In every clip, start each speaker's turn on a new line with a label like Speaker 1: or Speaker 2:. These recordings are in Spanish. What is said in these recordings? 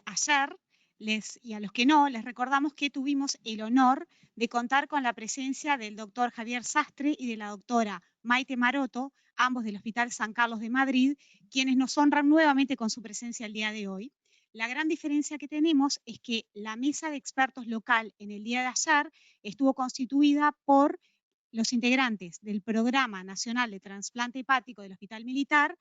Speaker 1: ayer, y a los que no, les recordamos que tuvimos el honor de contar con la presencia del doctor Javier Sastre y de la doctora Maite Maroto, ambos del Hospital San Carlos de Madrid, quienes nos honran nuevamente con su presencia el día de hoy. La gran diferencia que tenemos es que la mesa de expertos local en el día de ayer estuvo constituida por los integrantes del Programa Nacional de Trasplante Hepático del Hospital Militar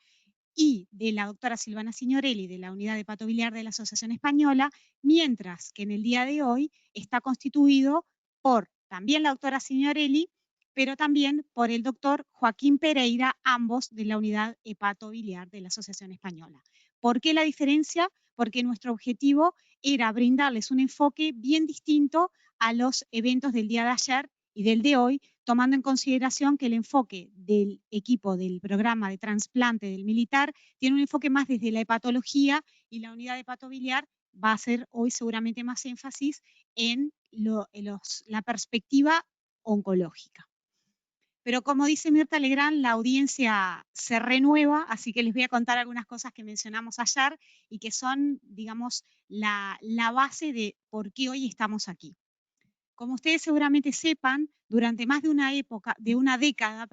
Speaker 1: y de la doctora Silvana Signorelli de la Unidad de Hepatobiliar de la Asociación Española, mientras que en el día de hoy está constituido por también la doctora Signorelli, pero también por el doctor Joaquín Pereira, ambos de la Unidad Hepatobiliar de la Asociación Española. ¿Por qué la diferencia? Porque nuestro objetivo era brindarles un enfoque bien distinto a los eventos del día de ayer y del de hoy, tomando en consideración que el enfoque del equipo del programa de trasplante del militar tiene un enfoque más desde la hepatología y la unidad hepatobiliar va a hacer hoy seguramente más énfasis en la perspectiva oncológica. Pero como dice Mirta Legrand, la audiencia se renueva, así que les voy a contar algunas cosas que mencionamos ayer y que son, digamos, la base de por qué hoy estamos aquí. Como ustedes seguramente sepan, durante más de una década,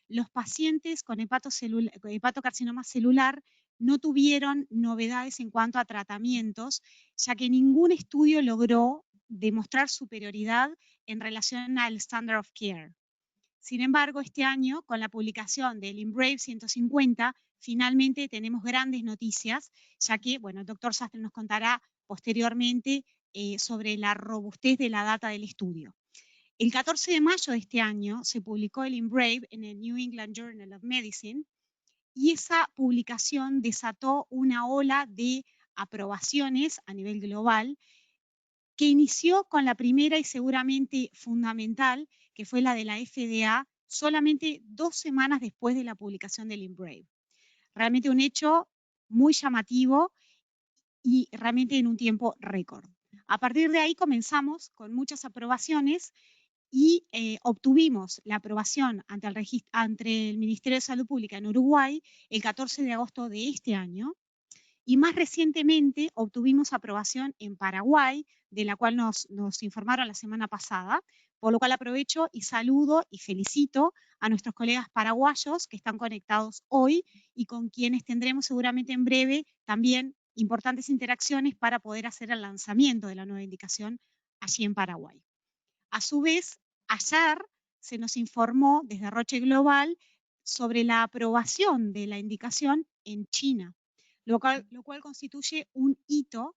Speaker 1: los pacientes con hepatocarcinoma celular no tuvieron novedades en cuanto a tratamientos, ya que ningún estudio logró demostrar superioridad en relación al standard of care. Sin embargo, este año, con la publicación del IMbrave 150, finalmente tenemos grandes noticias, ya que, bueno, el doctor Sastre nos contará posteriormente sobre la robustez de la data del estudio. El 14 de mayo de este año se publicó el IMbrave en el New England Journal of Medicine y esa publicación desató una ola de aprobaciones a nivel global que inició con la primera y seguramente fundamental, que fue la de la FDA, solamente 2 semanas después de la publicación del IMbrave. Realmente un hecho muy llamativo y realmente en un tiempo récord. A partir de ahí comenzamos con muchas aprobaciones y obtuvimos la aprobación ante el Ministerio de Salud Pública en Uruguay el 14 de agosto de este año. Y más recientemente obtuvimos aprobación en Paraguay, de la cual nos informaron la semana pasada, por lo cual aprovecho y saludo y felicito a nuestros colegas paraguayos que están conectados hoy y con quienes tendremos seguramente en breve también importantes interacciones para poder hacer el lanzamiento de la nueva indicación allí en Paraguay. A su vez, ayer se nos informó desde Roche Global sobre la aprobación de la indicación en China, lo cual constituye un hito,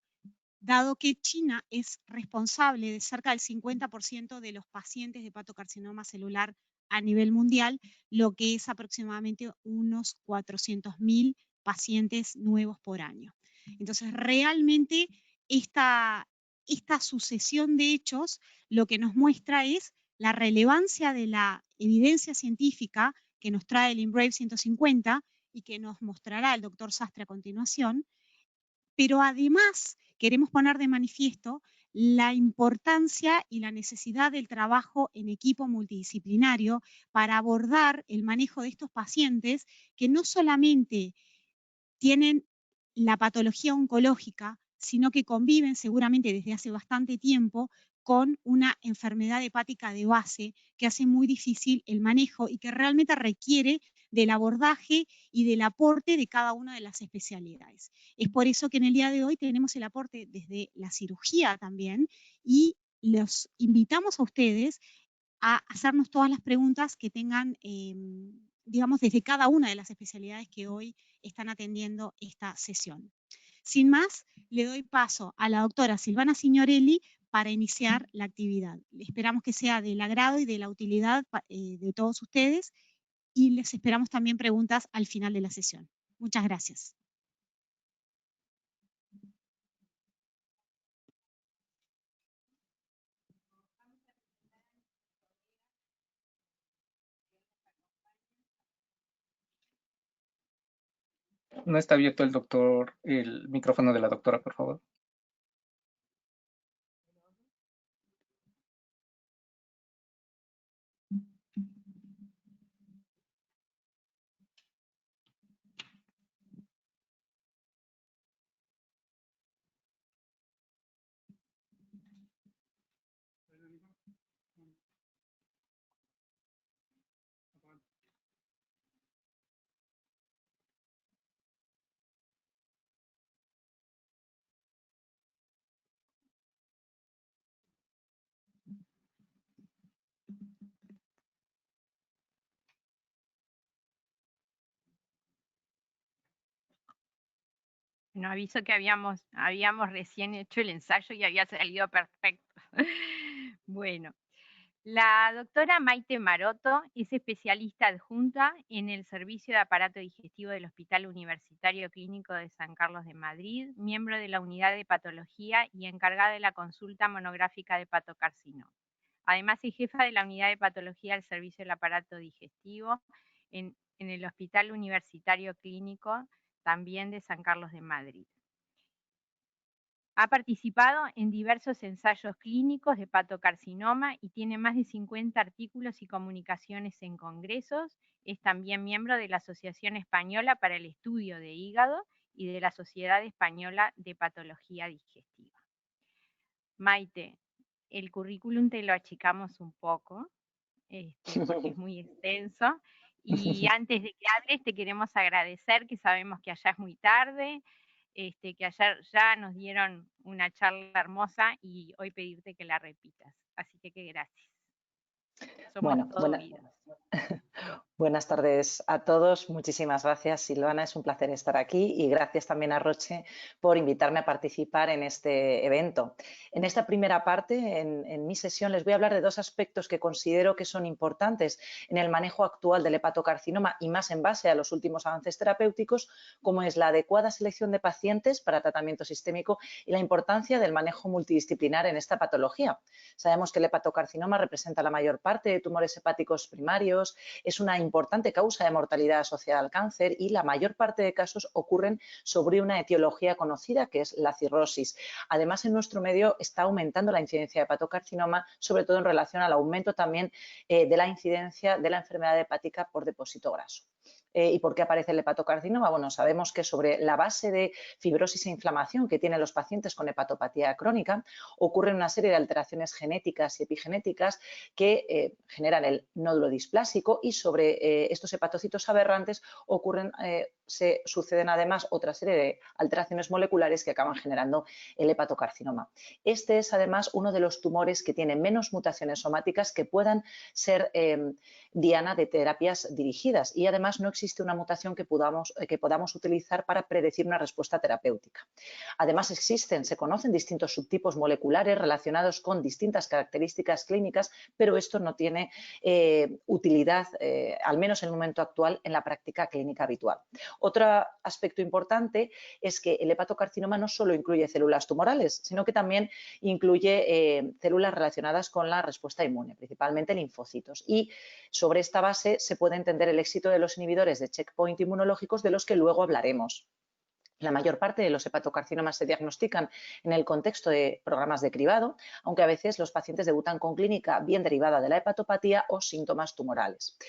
Speaker 1: dado que China es responsable de cerca del 50% de los pacientes de hepatocarcinoma celular a nivel mundial, lo que es aproximadamente unos 400.000 pacientes nuevos por año. Entonces, realmente esta sucesión de hechos lo que nos muestra es la relevancia de la evidencia científica que nos trae el IMbrave 150 y que nos mostrará el doctor Sastre a continuación, pero además queremos poner de manifiesto la importancia y la necesidad del trabajo en equipo multidisciplinario para abordar el manejo de estos pacientes que no solamente tienen la patología oncológica, sino que conviven seguramente desde hace bastante tiempo con una enfermedad hepática de base que hace muy difícil el manejo y que realmente requiere del abordaje y del aporte de cada una de las especialidades. Es por eso que en el día de hoy tenemos el aporte desde la cirugía también y los invitamos a ustedes a hacernos todas las preguntas que tengan, digamos, desde cada una de las especialidades que hoy están atendiendo esta sesión. Sin más, le doy paso a la doctora Silvana Signorelli para iniciar la actividad. Esperamos que sea del agrado y de la utilidad de todos ustedes y les esperamos también preguntas al final de la sesión. Muchas gracias.
Speaker 2: No está abierto el micrófono de la doctora, por favor.
Speaker 3: No, aviso que habíamos recién hecho el ensayo y había salido perfecto. Bueno, la doctora Maite Maroto es especialista adjunta en el Servicio de Aparato Digestivo del Hospital Universitario Clínico de San Carlos de Madrid, miembro de la Unidad de Patología y encargada de la consulta monográfica de patocarcinoma. Además, es jefa de la Unidad de Patología del Servicio del Aparato Digestivo en el Hospital Universitario Clínico también de San Carlos de Madrid. Ha participado en diversos ensayos clínicos de patocarcinoma y tiene más de 50 artículos y comunicaciones en congresos. Es también miembro de la Asociación Española para el Estudio de Hígado y de la Sociedad Española de Patología Digestiva. Maite, el currículum te lo achicamos un poco, porque es muy extenso. Y antes de que hables, te queremos agradecer, que sabemos que allá es muy tarde, que ayer ya nos dieron una charla hermosa y hoy pedirte que la repitas. Así que gracias. Somos
Speaker 4: Bueno,
Speaker 3: todo oídos.
Speaker 4: buenas tardes a todos. Muchísimas gracias, Silvana. Es un placer estar aquí y gracias también a Roche por invitarme a participar en este evento. En esta primera parte, en mi sesión, les voy a hablar de dos aspectos que considero que son importantes en el manejo actual del hepatocarcinoma y más en base a los últimos avances terapéuticos, como es la adecuada selección de pacientes para tratamiento sistémico y la importancia del manejo multidisciplinar en esta patología. Sabemos que el hepatocarcinoma representa la mayor parte de tumores hepáticos primarios, es una importante causa de mortalidad asociada al cáncer y la mayor parte de casos ocurren sobre una etiología conocida que es la cirrosis. Además, en nuestro medio está aumentando la incidencia de hepatocarcinoma, sobre todo en relación al aumento también de la incidencia de la enfermedad hepática por depósito graso. ¿Y por qué aparece el hepatocarcinoma? Bueno, sabemos que sobre la base de fibrosis e inflamación que tienen los pacientes con hepatopatía crónica ocurren una serie de alteraciones genéticas y epigenéticas que generan el nódulo displásico y sobre estos hepatocitos aberrantes se suceden además otra serie de alteraciones moleculares que acaban generando el hepatocarcinoma. Este es además uno de los tumores que tiene menos mutaciones somáticas que puedan ser diana de terapias dirigidas y además no existe una mutación que podamos utilizar para predecir una respuesta terapéutica. Además se conocen distintos subtipos moleculares relacionados con distintas características clínicas, pero esto no tiene utilidad, al menos en el momento actual, en la práctica clínica habitual. Otro aspecto importante es que el hepatocarcinoma no solo incluye células tumorales, sino que también incluye células relacionadas con la respuesta inmune, principalmente linfocitos. Y sobre esta base se puede entender el éxito de los inhibidores de checkpoint inmunológicos, de los que luego hablaremos. La mayor parte de los hepatocarcinomas se diagnostican en el contexto de programas de cribado, aunque a veces los pacientes debutan con clínica bien derivada de la hepatopatía o síntomas tumorales.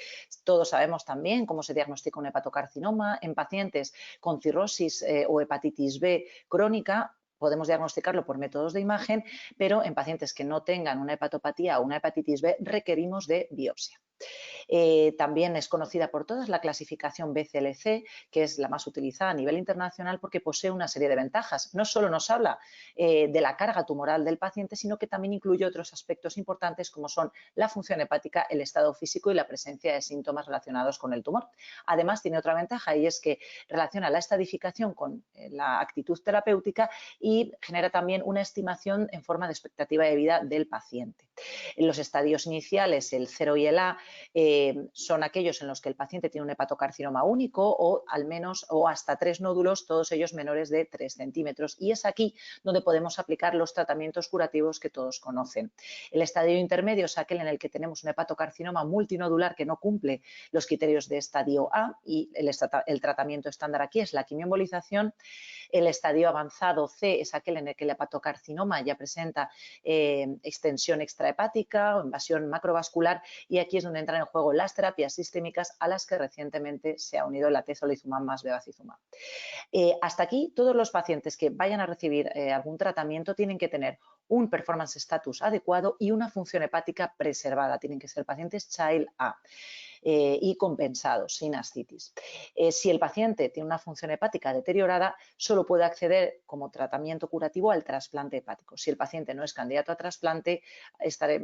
Speaker 4: Todos sabemos también cómo se diagnostica un hepatocarcinoma en pacientes con cirrosis o hepatitis B crónica. Podemos diagnosticarlo por métodos de imagen, pero en pacientes que no tengan una hepatopatía o una hepatitis B requerimos de biopsia. También es conocida por todos la clasificación BCLC, que es la más utilizada a nivel internacional porque posee una serie de ventajas. No solo nos habla de la carga tumoral del paciente, sino que también incluye otros aspectos importantes como son la función hepática, el estado físico y la presencia de síntomas relacionados con el tumor. Además, tiene otra ventaja y es que relaciona la estadificación con la actitud terapéutica y genera también una estimación en forma de expectativa de vida del paciente. En los estadios iniciales, el 0 y el A, son aquellos en los que el paciente tiene un hepatocarcinoma único o al menos o hasta 3 nódulos, todos ellos menores de 3 centímetros. Y es aquí donde podemos aplicar los tratamientos curativos que todos conocen. El estadio intermedio es aquel en el que tenemos un hepatocarcinoma multinodular que no cumple los criterios de estadio A y el tratamiento estándar aquí es la quimioembolización. El estadio avanzado C es aquel en el que el hepatocarcinoma ya presenta extensión extrahepática o invasión macrovascular y aquí es donde entran en juego las terapias sistémicas a las que recientemente se ha unido el atezolizumab más bevacizumab. Hasta aquí, todos los pacientes que vayan a recibir algún tratamiento tienen que tener un performance status adecuado y una función hepática preservada. Tienen que ser pacientes Child A. Y compensados, sin ascitis. Si el paciente tiene una función hepática deteriorada, solo puede acceder como tratamiento curativo al trasplante hepático. Si el paciente no es candidato a trasplante,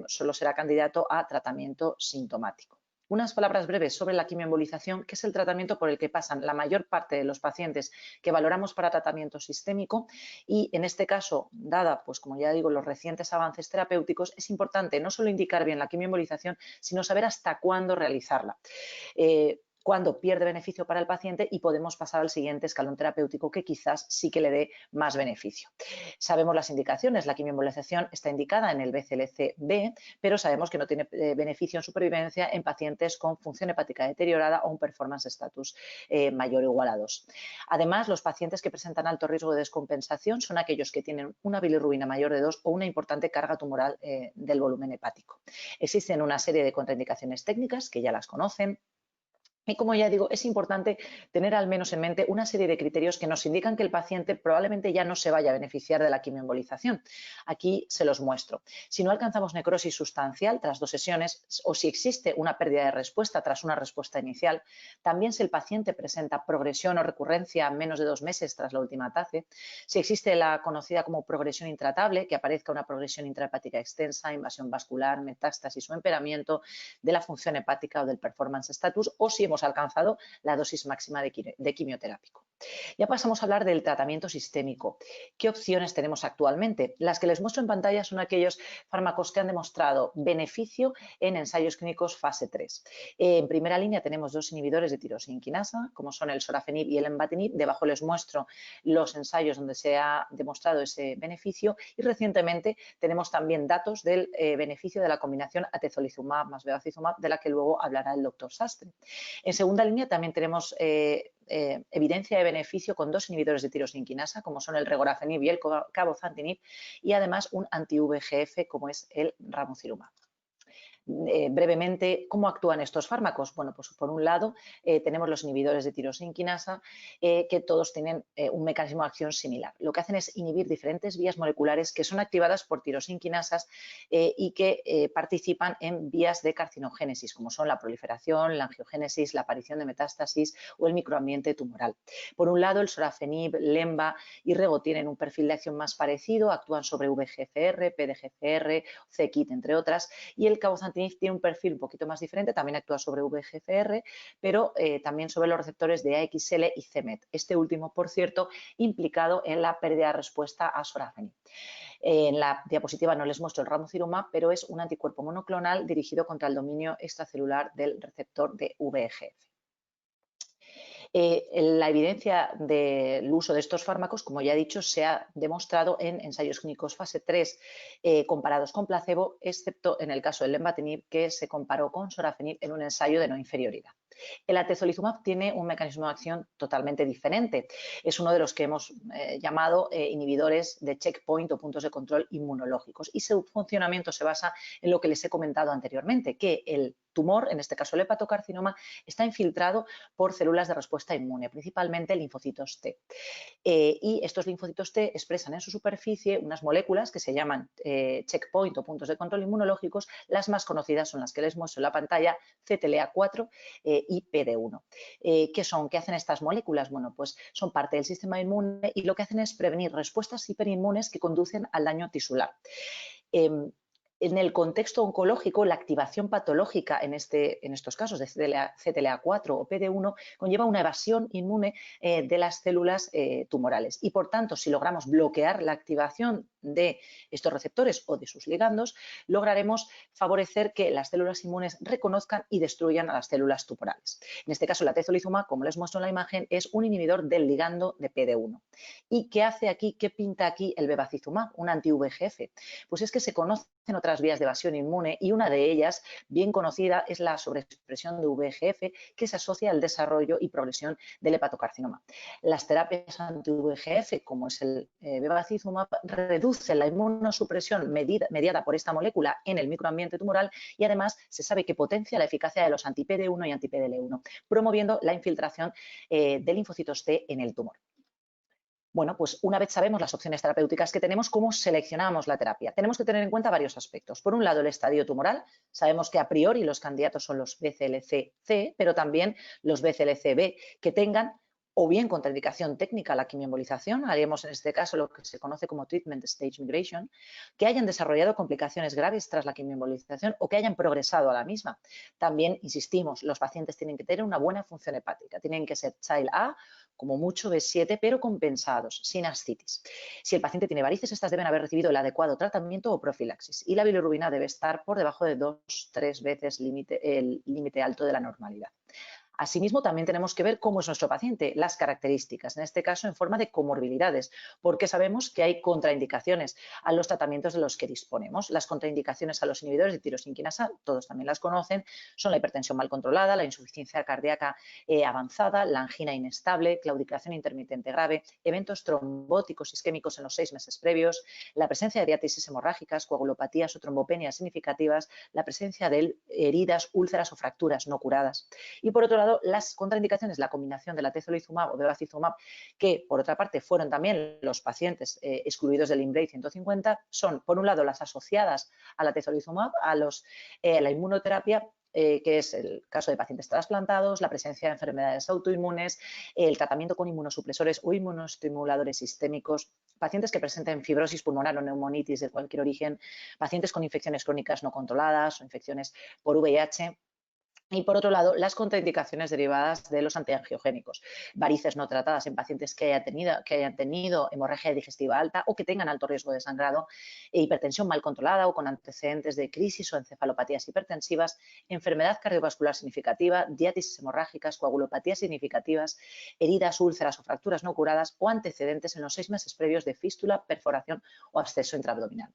Speaker 4: solo será candidato a tratamiento sintomático. Unas palabras breves sobre la quimioembolización, que es el tratamiento por el que pasan la mayor parte de los pacientes que valoramos para tratamiento sistémico y en este caso, dada, pues como ya digo, los recientes avances terapéuticos, es importante no solo indicar bien la quimioembolización, sino saber hasta cuándo realizarla. Cuando pierde beneficio para el paciente y podemos pasar al siguiente escalón terapéutico que quizás sí que le dé más beneficio. Sabemos las indicaciones, la quimioembolización está indicada en el BCLC-B, pero sabemos que no tiene beneficio en supervivencia en pacientes con función hepática deteriorada o un performance status mayor o igual a 2. Además, los pacientes que presentan alto riesgo de descompensación son aquellos que tienen una bilirrubina mayor de 2 o una importante carga tumoral del volumen hepático. Existen una serie de contraindicaciones técnicas que ya las conocen. Y como ya digo, es importante tener al menos en mente una serie de criterios que nos indican que el paciente probablemente ya no se vaya a beneficiar de la quimioembolización. Aquí se los muestro. Si no alcanzamos necrosis sustancial tras 2 sesiones o si existe una pérdida de respuesta tras una respuesta inicial, también si el paciente presenta progresión o recurrencia a menos de 2 meses tras la última TACE, si existe la conocida como progresión intratable, que aparezca una progresión intrahepática extensa, invasión vascular, metástasis o empeoramiento de la función hepática o del performance status, o si hemos alcanzado la dosis máxima de quimioterápico. Ya pasamos a hablar del tratamiento sistémico. ¿Qué opciones tenemos actualmente? Las que les muestro en pantalla son aquellos fármacos que han demostrado beneficio en ensayos clínicos fase 3. En primera línea tenemos 2 inhibidores de tirosina quinasa, como son el sorafenib y el lenvatinib. Debajo les muestro los ensayos donde se ha demostrado ese beneficio y recientemente tenemos también datos del beneficio de la combinación atezolizumab más bevacizumab, de la que luego hablará el doctor Sastre. En segunda línea también tenemos evidencia de beneficio con 2 inhibidores de tirosina quinasa, como son el regorafenib y el cabozantinib, y además un anti-VEGF como es el ramucirumab. Brevemente, ¿cómo actúan estos fármacos? Bueno, pues por un lado tenemos los inhibidores de tirosina quinasa que todos tienen un mecanismo de acción similar. Lo que hacen es inhibir diferentes vías moleculares que son activadas por tirosina quinasas y que participan en vías de carcinogénesis, como son la proliferación, la angiogénesis, la aparición de metástasis o el microambiente tumoral. Por un lado, el sorafenib, lenva y rego tienen un perfil de acción más parecido, actúan sobre VEGFR, PDGFR, c-KIT, entre otras, y el cabozantinib tiene un perfil un poquito más diferente, también actúa sobre VEGFR, pero también sobre los receptores de AXL y c-MET. Este último, por cierto, implicado en la pérdida de respuesta a sorafenib. En la diapositiva no les muestro el ramucirumab, pero es un anticuerpo monoclonal dirigido contra el dominio extracelular del receptor de VEGF. La evidencia del uso de estos fármacos, como ya he dicho, se ha demostrado en ensayos clínicos fase 3 comparados con placebo, excepto en el caso del lenvatinib, que se comparó con sorafenib en un ensayo de no inferioridad. El atezolizumab tiene un mecanismo de acción totalmente diferente. Es uno de los que hemos llamado inhibidores de checkpoint o puntos de control inmunológicos y su funcionamiento se basa en lo que les he comentado anteriormente, que el tumor, en este caso el hepatocarcinoma, está infiltrado por células de respuesta inmune, principalmente linfocitos T. Y estos linfocitos T expresan en su superficie unas moléculas que se llaman checkpoint o puntos de control inmunológicos. Las más conocidas son las que les muestro en la pantalla, CTLA4 y PD1. ¿Qué son? ¿Qué hacen estas moléculas? Bueno, pues son parte del sistema inmune y lo que hacen es prevenir respuestas hiperinmunes que conducen al daño tisular. En el contexto oncológico, la activación patológica en estos casos de CTLA4 o PD1 conlleva una evasión inmune de las células tumorales y, por tanto, si logramos bloquear la activación de estos receptores o de sus ligandos, lograremos favorecer que las células inmunes reconozcan y destruyan a las células tumorales. En este caso, la atezolizumab, como les muestro en la imagen, es un inhibidor del ligando de PD1. ¿Y qué hace aquí, qué pinta aquí el bevacizumab, un anti-VEGF? Pues es que se conocen otras vías de evasión inmune y una de ellas, bien conocida, es la sobreexpresión de VEGF que se asocia al desarrollo y progresión del hepatocarcinoma. Las terapias anti-VEGF, como es el bevacizumab, reducen la inmunosupresión mediada por esta molécula en el microambiente tumoral y además se sabe que potencia la eficacia de los anti-PD1 y anti-PDL1, promoviendo la infiltración de linfocitos T en el tumor. Bueno, pues una vez sabemos las opciones terapéuticas que tenemos, ¿cómo seleccionamos la terapia? Tenemos que tener en cuenta varios aspectos. Por un lado, el estadio tumoral. Sabemos que a priori los candidatos son los BCLC-C, pero también los BCLC-B que tengan o bien contraindicación técnica a la quimioembolización, haríamos en este caso lo que se conoce como treatment stage migration, que hayan desarrollado complicaciones graves tras la quimioembolización o que hayan progresado a la misma. También, insistimos, los pacientes tienen que tener una buena función hepática, tienen que ser Child A, como mucho B7, pero compensados, sin ascitis. Si el paciente tiene varices, estas deben haber recibido el adecuado tratamiento o profilaxis y la bilirrubina debe estar por debajo de 2-3 veces el límite alto de la normalidad. Asimismo, también tenemos que ver cómo es nuestro paciente, las características, en este caso en forma de comorbilidades, porque sabemos que hay contraindicaciones a los tratamientos de los que disponemos. Las contraindicaciones a los inhibidores de tirosinquinasa, todos también las conocen, son la hipertensión mal controlada, la insuficiencia cardíaca avanzada, la angina inestable, claudicación intermitente grave, eventos trombóticos isquémicos en los 6 meses previos, la presencia de diátesis hemorrágicas, coagulopatías o trombopenias significativas, la presencia de heridas, úlceras o fracturas no curadas. Y por otro lado, las contraindicaciones, la combinación de la atezolizumab o bevacizumab, que por otra parte fueron también los pacientes excluidos del INBRAVE 150, son por un lado las asociadas a la atezolizumab, a la inmunoterapia, que es el caso de pacientes trasplantados, la presencia de enfermedades autoinmunes, el tratamiento con inmunosupresores o inmunoestimuladores sistémicos, pacientes que presenten fibrosis pulmonar o neumonitis de cualquier origen, pacientes con infecciones crónicas no controladas o infecciones por VIH. Y por otro lado, las contraindicaciones derivadas de los antiangiogénicos, varices no tratadas en pacientes que hayan tenido hemorragia digestiva alta o que tengan alto riesgo de sangrado, hipertensión mal controlada o con antecedentes de crisis o encefalopatías hipertensivas, enfermedad cardiovascular significativa, diátesis hemorrágicas, coagulopatías significativas, heridas, úlceras o fracturas no curadas o antecedentes en los 6 meses previos de fístula, perforación o absceso intraabdominal.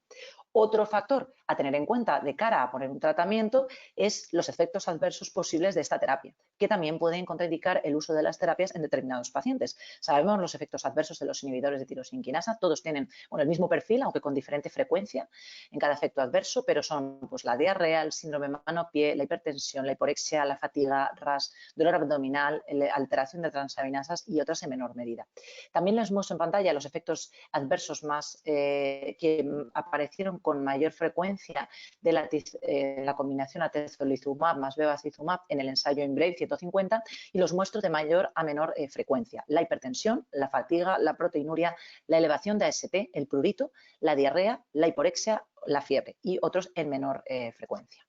Speaker 4: Otro factor a tener en cuenta de cara a poner un tratamiento es los efectos adversos posibles de esta terapia, que también pueden contraindicar el uso de las terapias en determinados pacientes. Sabemos los efectos adversos de los inhibidores de tirosinquinasa, todos tienen el mismo perfil, aunque con diferente frecuencia en cada efecto adverso, pero son pues, la diarrea, el síndrome mano-pie, la hipertensión, la hiporexia, la fatiga, RAS, dolor abdominal, alteración de transaminasas y otras en menor medida. También les muestro en pantalla los efectos adversos más que aparecieron con mayor frecuencia de la combinación atezolizumab más bevacizumab en el ensayo INBRAVE 150 y los muestro de mayor a menor frecuencia. La hipertensión, la fatiga, la proteinuria, la elevación de AST, el prurito, la diarrea, la hiporexia, la fiebre y otros en menor frecuencia.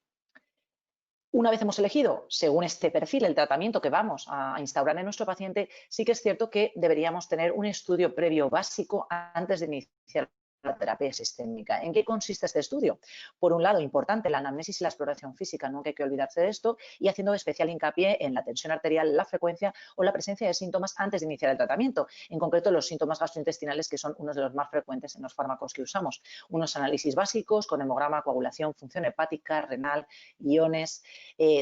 Speaker 4: Una vez hemos elegido, según este perfil, el tratamiento que vamos a instaurar en nuestro paciente, sí que es cierto que deberíamos tener un estudio previo básico antes de iniciar la terapia sistémica. ¿En qué consiste este estudio? Por un lado, importante, la anamnesis y la exploración física, nunca hay que olvidarse de esto, y haciendo especial hincapié en la tensión arterial, la frecuencia o la presencia de síntomas antes de iniciar el tratamiento, en concreto los síntomas gastrointestinales, que son unos de los más frecuentes en los fármacos que usamos. Unos análisis básicos con hemograma, coagulación, función hepática, renal, iones.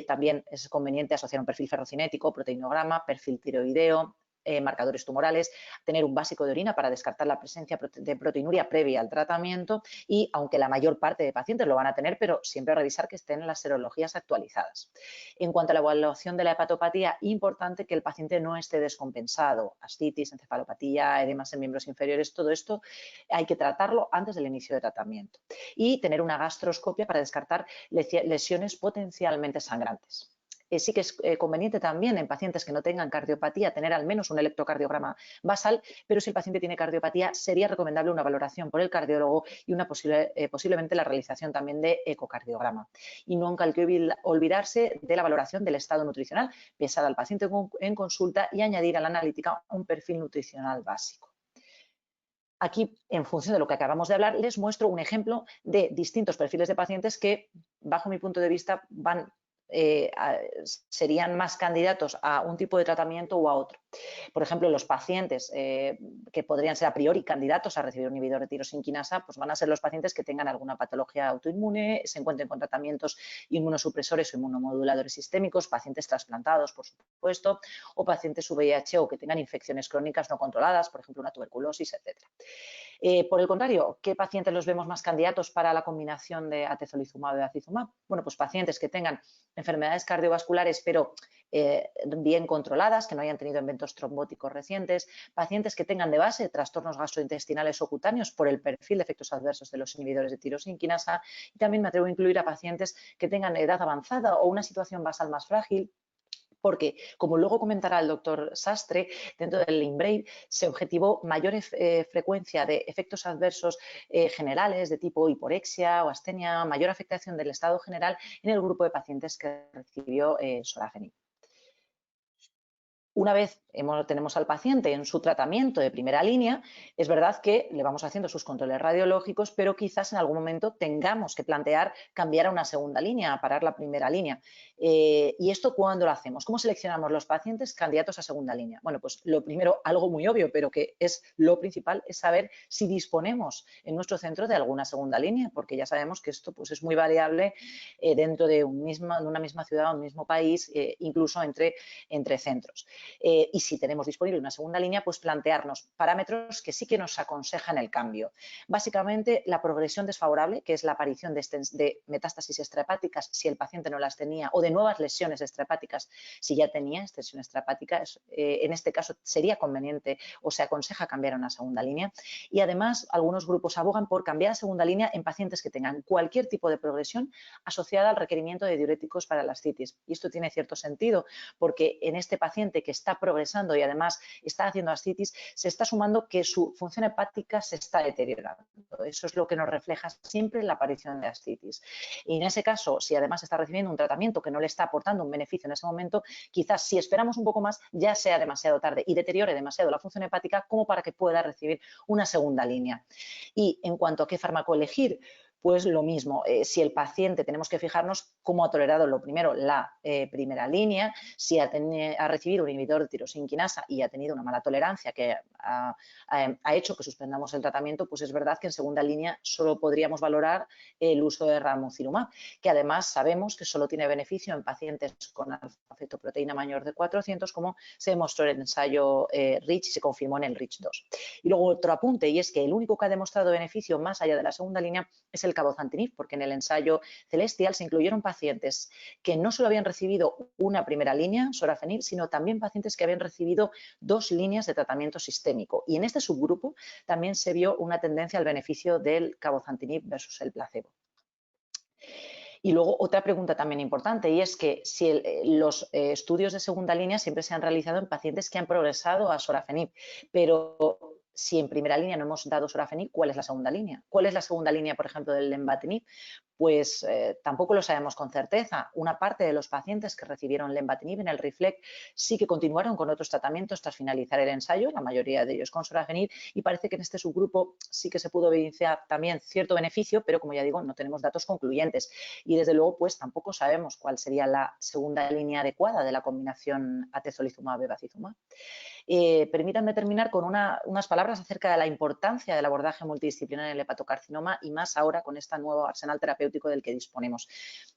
Speaker 4: También es conveniente asociar un perfil ferrocinético, proteinograma, perfil tiroideo, marcadores tumorales, tener un básico de orina para descartar la presencia de proteinuria previa al tratamiento y, aunque la mayor parte de pacientes lo van a tener, pero siempre revisar que estén las serologías actualizadas. En cuanto a la evaluación de la hepatopatía, importante que el paciente no esté descompensado, ascitis, encefalopatía, edemas en miembros inferiores, todo esto hay que tratarlo antes del inicio de tratamiento y tener una gastroscopia para descartar lesiones potencialmente sangrantes. Sí que es conveniente también en pacientes que no tengan cardiopatía tener al menos un electrocardiograma basal, pero si el paciente tiene cardiopatía sería recomendable una valoración por el cardiólogo y posiblemente la realización también de ecocardiograma. Y nunca hay que olvidarse de la valoración del estado nutricional, pesar al paciente en consulta y añadir a la analítica un perfil nutricional básico. Aquí, en función de lo que acabamos de hablar, les muestro un ejemplo de distintos perfiles de pacientes que, bajo mi punto de vista, serían más candidatos a un tipo de tratamiento o a otro. Por ejemplo, los pacientes que podrían ser a priori candidatos a recibir un inhibidor de tirosinquinasa, pues van a ser los pacientes que tengan alguna patología autoinmune, se encuentren con tratamientos inmunosupresores o inmunomoduladores sistémicos, pacientes trasplantados, por supuesto, o pacientes VIH o que tengan infecciones crónicas no controladas, por ejemplo, una tuberculosis, etc. Por el contrario, ¿qué pacientes los vemos más candidatos para la combinación de atezolizumab y bevacizumab? Bueno, pues pacientes que tengan enfermedades cardiovasculares, pero bien controladas, que no hayan tenido eventos trombóticos recientes, pacientes que tengan de base trastornos gastrointestinales o cutáneos por el perfil de efectos adversos de los inhibidores de tirosinquinasa, y también me atrevo a incluir a pacientes que tengan edad avanzada o una situación basal más frágil, Porque, como luego comentará el doctor Sastre, dentro del INBRAVE se objetivó mayor frecuencia de efectos adversos generales de tipo hiporexia o astenia, mayor afectación del estado general en el grupo de pacientes que recibió sorafenib. Una vez tenemos al paciente en su tratamiento de primera línea, es verdad que le vamos haciendo sus controles radiológicos, pero quizás en algún momento tengamos que plantear cambiar a una segunda línea, a parar la primera línea. ¿Y esto cuándo lo hacemos? ¿Cómo seleccionamos los pacientes candidatos a segunda línea? Bueno, pues lo primero, algo muy obvio, pero que es lo principal, es saber si disponemos en nuestro centro de alguna segunda línea, porque ya sabemos que esto pues, es muy variable dentro de una misma ciudad o un mismo país, incluso entre centros. Y si tenemos disponible una segunda línea, pues plantearnos parámetros que sí que nos aconsejan el cambio. Básicamente, la progresión desfavorable, que es la aparición de metástasis extrahepáticas si el paciente no las tenía, o de nuevas lesiones extrahepáticas si ya tenía extensión extrahepática, en este caso sería conveniente o se aconseja cambiar a una segunda línea. Y además, algunos grupos abogan por cambiar a segunda línea en pacientes que tengan cualquier tipo de progresión asociada al requerimiento de diuréticos para la ascitis. Y esto tiene cierto sentido, porque en este paciente que está progresando y además está haciendo ascitis, se está sumando que su función hepática se está deteriorando. Eso es lo que nos refleja siempre la aparición de ascitis. Y en ese caso, si además está recibiendo un tratamiento que no le está aportando un beneficio en ese momento, quizás si esperamos un poco más ya sea demasiado tarde y deteriore demasiado la función hepática como para que pueda recibir una segunda línea. Y en cuanto a qué fármaco elegir, pues lo mismo, si el paciente tenemos que fijarnos cómo ha tolerado lo primero la primera línea, si ha recibido un inhibidor de tirosinquinasa y ha tenido una mala tolerancia que ha hecho que suspendamos el tratamiento, pues es verdad que en segunda línea solo podríamos valorar el uso de ramucirumab, que además sabemos que solo tiene beneficio en pacientes con alfa-fetoproteína mayor de 400, como se demostró en el ensayo REACH y se confirmó en el REACH-2. Y luego otro apunte, y es que el único que ha demostrado beneficio más allá de la segunda línea es el cabozantinib, porque en el ensayo Celestial se incluyeron pacientes que no solo habían recibido una primera línea, sorafenib, sino también pacientes que habían recibido 2 líneas de tratamiento sistémico. Y en este subgrupo también se vio una tendencia al beneficio del cabozantinib versus el placebo. Y luego otra pregunta también importante, y es que si los estudios de segunda línea siempre se han realizado en pacientes que han progresado a sorafenib, pero si en primera línea no hemos dado sorafenib, ¿cuál es la segunda línea? ¿Cuál es la segunda línea, por ejemplo, del lenvatinib? Pues tampoco lo sabemos con certeza. Una parte de los pacientes que recibieron lenvatinib en el REFLECT sí que continuaron con otros tratamientos tras finalizar el ensayo, la mayoría de ellos con sorafenib, y parece que en este subgrupo sí que se pudo evidenciar también cierto beneficio, pero como ya digo, no tenemos datos concluyentes. Y desde luego, pues tampoco sabemos cuál sería la segunda línea adecuada de la combinación atezolizumab-bevacizumab. Permítanme terminar con unas palabras acerca de la importancia del abordaje multidisciplinar en el hepatocarcinoma y más ahora con este nuevo arsenal terapéutico del que disponemos.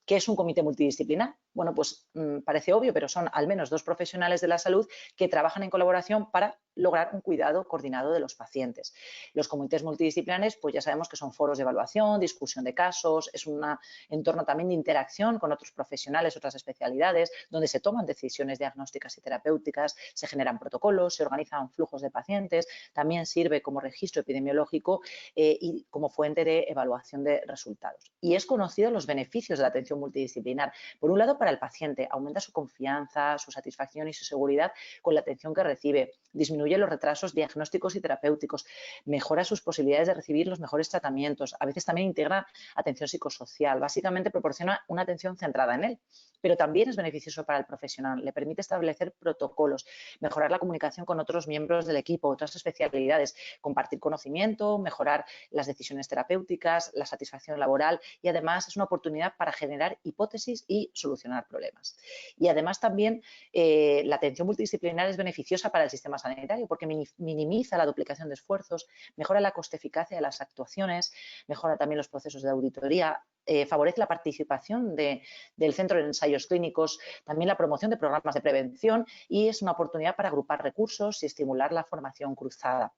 Speaker 4: ¿Qué es un comité multidisciplinar? Bueno, pues parece obvio, pero son al menos 2 profesionales de la salud que trabajan en colaboración para lograr un cuidado coordinado de los pacientes. Los comités multidisciplinares, pues ya sabemos que son foros de evaluación, discusión de casos, es un entorno también de interacción con otros profesionales, otras especialidades, donde se toman decisiones diagnósticas y terapéuticas, se generan protocolos, se organizan flujos de pacientes, también sirve como registro epidemiológico y como fuente de evaluación de resultados. Y es conocido los beneficios de la atención multidisciplinar. Por un lado, para el paciente, aumenta su confianza, su satisfacción y su seguridad con la atención que recibe, disminuye los retrasos diagnósticos y terapéuticos, mejora sus posibilidades de recibir los mejores tratamientos, a veces también integra atención psicosocial, básicamente proporciona una atención centrada en él, pero también es beneficioso para el profesional, le permite establecer protocolos, mejorar la comunicación con otros miembros del equipo, otras especialidades, compartir conocimiento, mejorar las decisiones terapéuticas, la satisfacción laboral y además es una oportunidad para generar hipótesis y solucionar problemas. Y además también la atención multidisciplinar es beneficiosa para el sistema sanitario porque minimiza la duplicación de esfuerzos, mejora la coste-eficacia de las actuaciones, mejora también los procesos de auditoría, favorece la participación del centro en ensayos clínicos, también la promoción de programas de prevención y es una oportunidad para agrupar recursos y estimular la formación cruzada.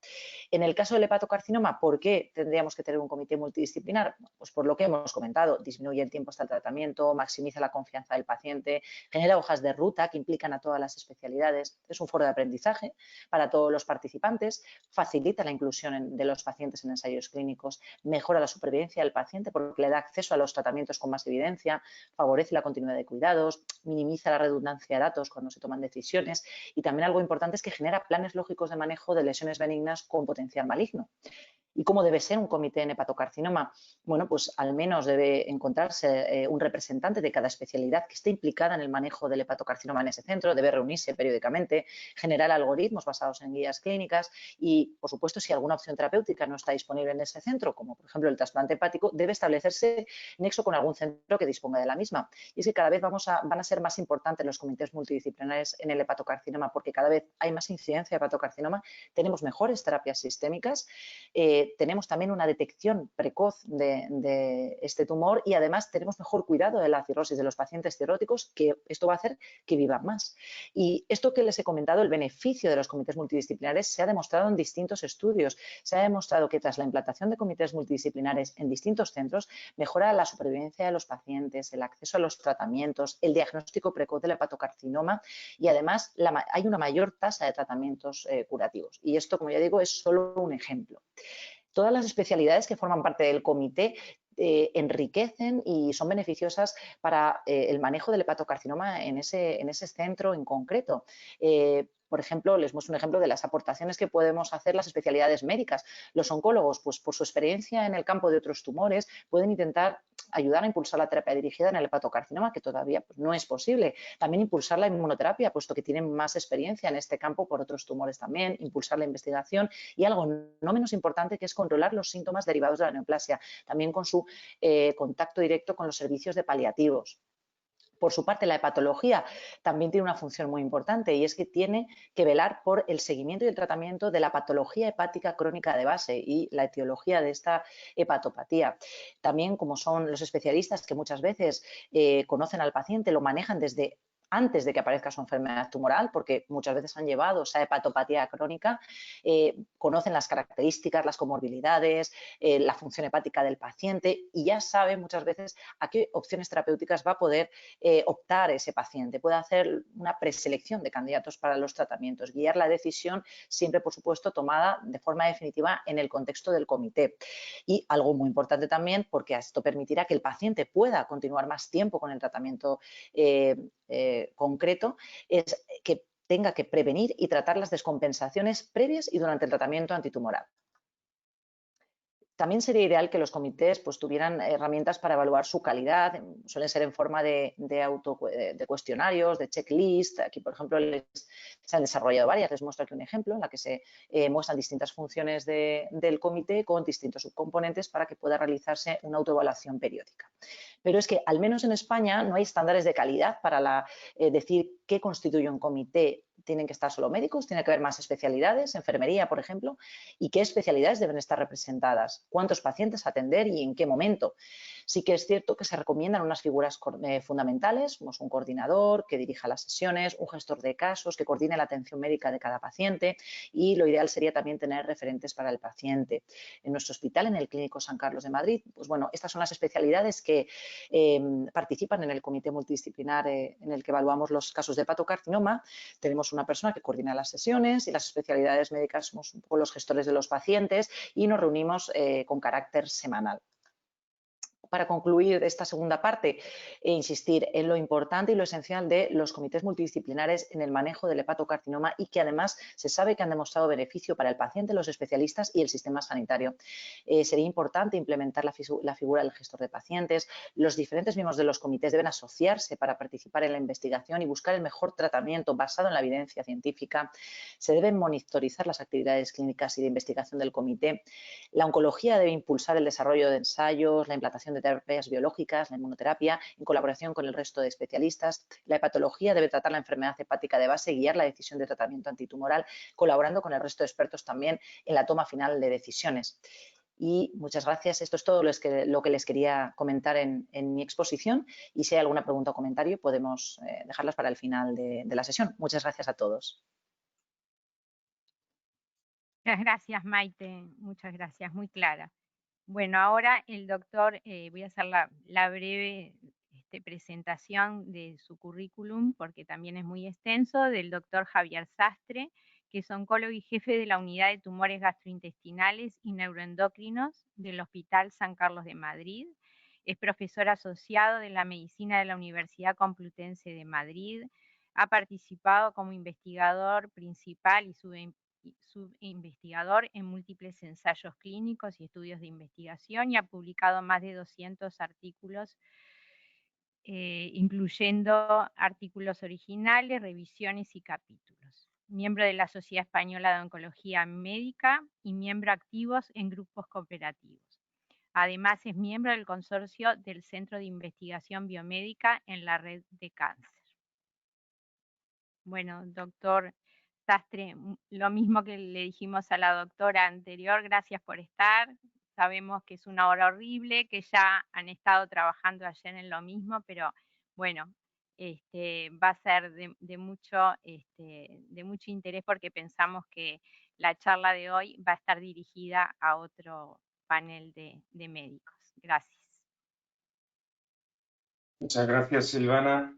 Speaker 4: En el caso del hepatocarcinoma, ¿por qué tendríamos que tener un comité multidisciplinar? Pues por lo que hemos comentado, disminuye el tiempo hasta el tratamiento, maximiza la confianza del paciente, genera hojas de ruta que implican a todas las especialidades, es un foro de aprendizaje para todos los participantes, facilita la inclusión de los pacientes en ensayos clínicos, mejora la supervivencia del paciente porque le da acceso a los tratamientos con más evidencia, favorece la continuidad de cuidados, minimiza la redundancia de datos cuando se toman decisiones y también algo importante es que genera planes lógicos de manejo de lesiones benignas con potencial maligno. ¿Y cómo debe ser un comité en hepatocarcinoma? Bueno, pues al menos debe encontrarse un representante de cada especialidad que esté implicada en el manejo del hepatocarcinoma en ese centro, debe reunirse periódicamente, generar algoritmos basados en guías clínicas y, por supuesto, si alguna opción terapéutica no está disponible en ese centro, como por ejemplo el trasplante hepático, debe establecerse nexo con algún centro que disponga de la misma. Y es que cada vez van a ser más importantes los comités multidisciplinares en el hepatocarcinoma porque cada vez hay más incidencia de hepatocarcinoma, tenemos mejores terapias sistémicas, tenemos también una detección precoz de este tumor y además tenemos mejor cuidado de la cirrosis de los pacientes cirróticos, que esto va a hacer que vivan más. Y esto que les he comentado, el beneficio de los comités multidisciplinares, se ha demostrado en distintos estudios. Se ha demostrado que tras la implantación de comités multidisciplinares en distintos centros, mejora la supervivencia de los pacientes, el acceso a los tratamientos, el diagnóstico precoz del hepatocarcinoma y además hay una mayor tasa de tratamientos curativos. Y esto, como ya digo, es solo un ejemplo. Todas las especialidades que forman parte del comité enriquecen y son beneficiosas para el manejo del hepatocarcinoma en ese centro en concreto. Por ejemplo, les muestro un ejemplo de las aportaciones que podemos hacer las especialidades médicas. Los oncólogos, pues por su experiencia en el campo de otros tumores, pueden intentar ayudar a impulsar la terapia dirigida en el hepatocarcinoma, que todavía pues, no es posible. También impulsar la inmunoterapia, puesto que tienen más experiencia en este campo por otros tumores también, impulsar la investigación y algo no menos importante que es controlar los síntomas derivados de la neoplasia, también con su contacto directo con los servicios de paliativos. Por su parte, la hepatología también tiene una función muy importante y es que tiene que velar por el seguimiento y el tratamiento de la patología hepática crónica de base y la etiología de esta hepatopatía. También, como son los especialistas que muchas veces conocen al paciente, lo manejan desde antes de que aparezca su enfermedad tumoral, porque muchas veces han llevado esa hepatopatía crónica, conocen las características, las comorbilidades, la función hepática del paciente y ya saben muchas veces a qué opciones terapéuticas va a poder optar ese paciente. Puede hacer una preselección de candidatos para los tratamientos, guiar la decisión siempre, por supuesto, tomada de forma definitiva en el contexto del comité. Y algo muy importante también, porque esto permitirá que el paciente pueda continuar más tiempo con el tratamiento concreto, es que tenga que prevenir y tratar las descompensaciones previas y durante el tratamiento antitumoral. También sería ideal que los comités pues, tuvieran herramientas para evaluar su calidad, suelen ser en forma de cuestionarios, de checklist. Aquí, por ejemplo, se han desarrollado varias, les muestro aquí un ejemplo en la que se muestran distintas funciones del comité con distintos subcomponentes para que pueda realizarse una autoevaluación periódica. Pero es que, al menos en España, no hay estándares de calidad para decir qué constituye un comité. Tienen que estar solo médicos, tiene que haber más especialidades, enfermería, por ejemplo, y qué especialidades deben estar representadas, cuántos pacientes atender y en qué momento. Sí que es cierto que se recomiendan unas figuras fundamentales, como un coordinador que dirija las sesiones, un gestor de casos que coordine la atención médica de cada paciente y lo ideal sería también tener referentes para el paciente. En nuestro hospital, en el Clínico San Carlos de Madrid, pues bueno, estas son las especialidades que participan en el comité multidisciplinar en el que evaluamos los casos de hepatocarcinoma. Tenemos una persona que coordina las sesiones y las especialidades médicas somos un poco los gestores de los pacientes y nos reunimos con carácter semanal. Para concluir esta segunda parte, insistir en lo importante y lo esencial de los comités multidisciplinares en el manejo del hepatocarcinoma y que además se sabe que han demostrado beneficio para el paciente, los especialistas y el sistema sanitario. Sería importante implementar la figura del gestor de pacientes. Los diferentes miembros de los comités deben asociarse para participar en la investigación y buscar el mejor tratamiento basado en la evidencia científica. Se deben monitorizar las actividades clínicas y de investigación del comité. La oncología debe impulsar el desarrollo de ensayos, la implantación de terapias biológicas, la inmunoterapia, en colaboración con el resto de especialistas. La hepatología debe tratar la enfermedad hepática de base y guiar la decisión de tratamiento antitumoral, colaborando con el resto de expertos también en la toma final de decisiones. Y muchas gracias. Esto es todo lo que les quería comentar en mi exposición y si hay alguna pregunta o comentario podemos dejarlas para el final de la sesión. Muchas gracias a todos.
Speaker 3: Muchas gracias, Maite. Muchas gracias, muy clara. Bueno, ahora el doctor, voy a hacer la breve presentación de su currículum, porque también es muy extenso, del doctor Javier Sastre, que es oncólogo y jefe de la Unidad de Tumores Gastrointestinales y Neuroendocrinos del Hospital San Carlos de Madrid. Es profesor asociado de la medicina de la Universidad Complutense de Madrid. Ha participado como investigador principal y subinvestigador en múltiples ensayos clínicos y estudios de investigación y ha publicado más de 200 artículos, incluyendo artículos originales, revisiones y capítulos. Miembro de la Sociedad Española de Oncología Médica y miembro activos en grupos cooperativos. Además, es miembro del consorcio del Centro de Investigación Biomédica en la Red de Cáncer. Bueno, doctor Sastre, lo mismo que le dijimos a la doctora anterior, gracias por estar. Sabemos que es una hora horrible, que ya han estado trabajando ayer en lo mismo, pero bueno, va a ser de mucho interés porque pensamos que la charla de hoy va a estar dirigida a otro panel de médicos. Gracias.
Speaker 5: Muchas gracias, Silvana.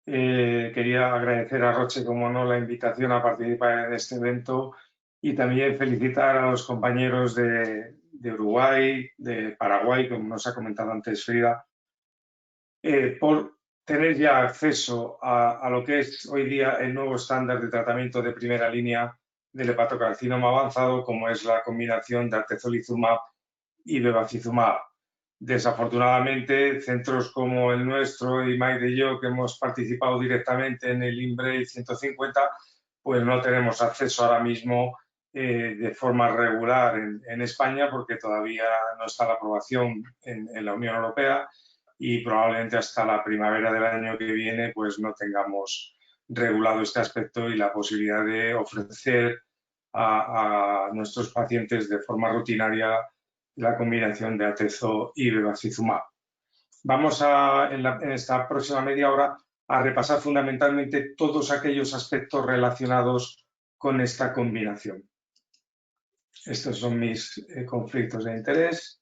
Speaker 5: Quería agradecer a Roche, como no, la invitación a participar en este evento y también felicitar a los compañeros de Uruguay, de Paraguay, como nos ha comentado antes Frida, por tener ya acceso a lo que es hoy día el nuevo estándar de tratamiento de primera línea del hepatocarcinoma avanzado, como es la combinación de atezolizumab y bevacizumab. Desafortunadamente, centros como el nuestro y Maite y yo, que hemos participado directamente en el INBRAVE 150, pues no tenemos acceso ahora mismo de forma regular en España, porque todavía no está la aprobación en la Unión Europea y probablemente hasta la primavera del año que viene pues no tengamos regulado este aspecto y la posibilidad de ofrecer a nuestros pacientes de forma rutinaria la combinación de atezo y bevacizumab. Vamos en esta próxima media hora a repasar fundamentalmente todos aquellos aspectos relacionados con esta combinación. Estos son mis conflictos de interés.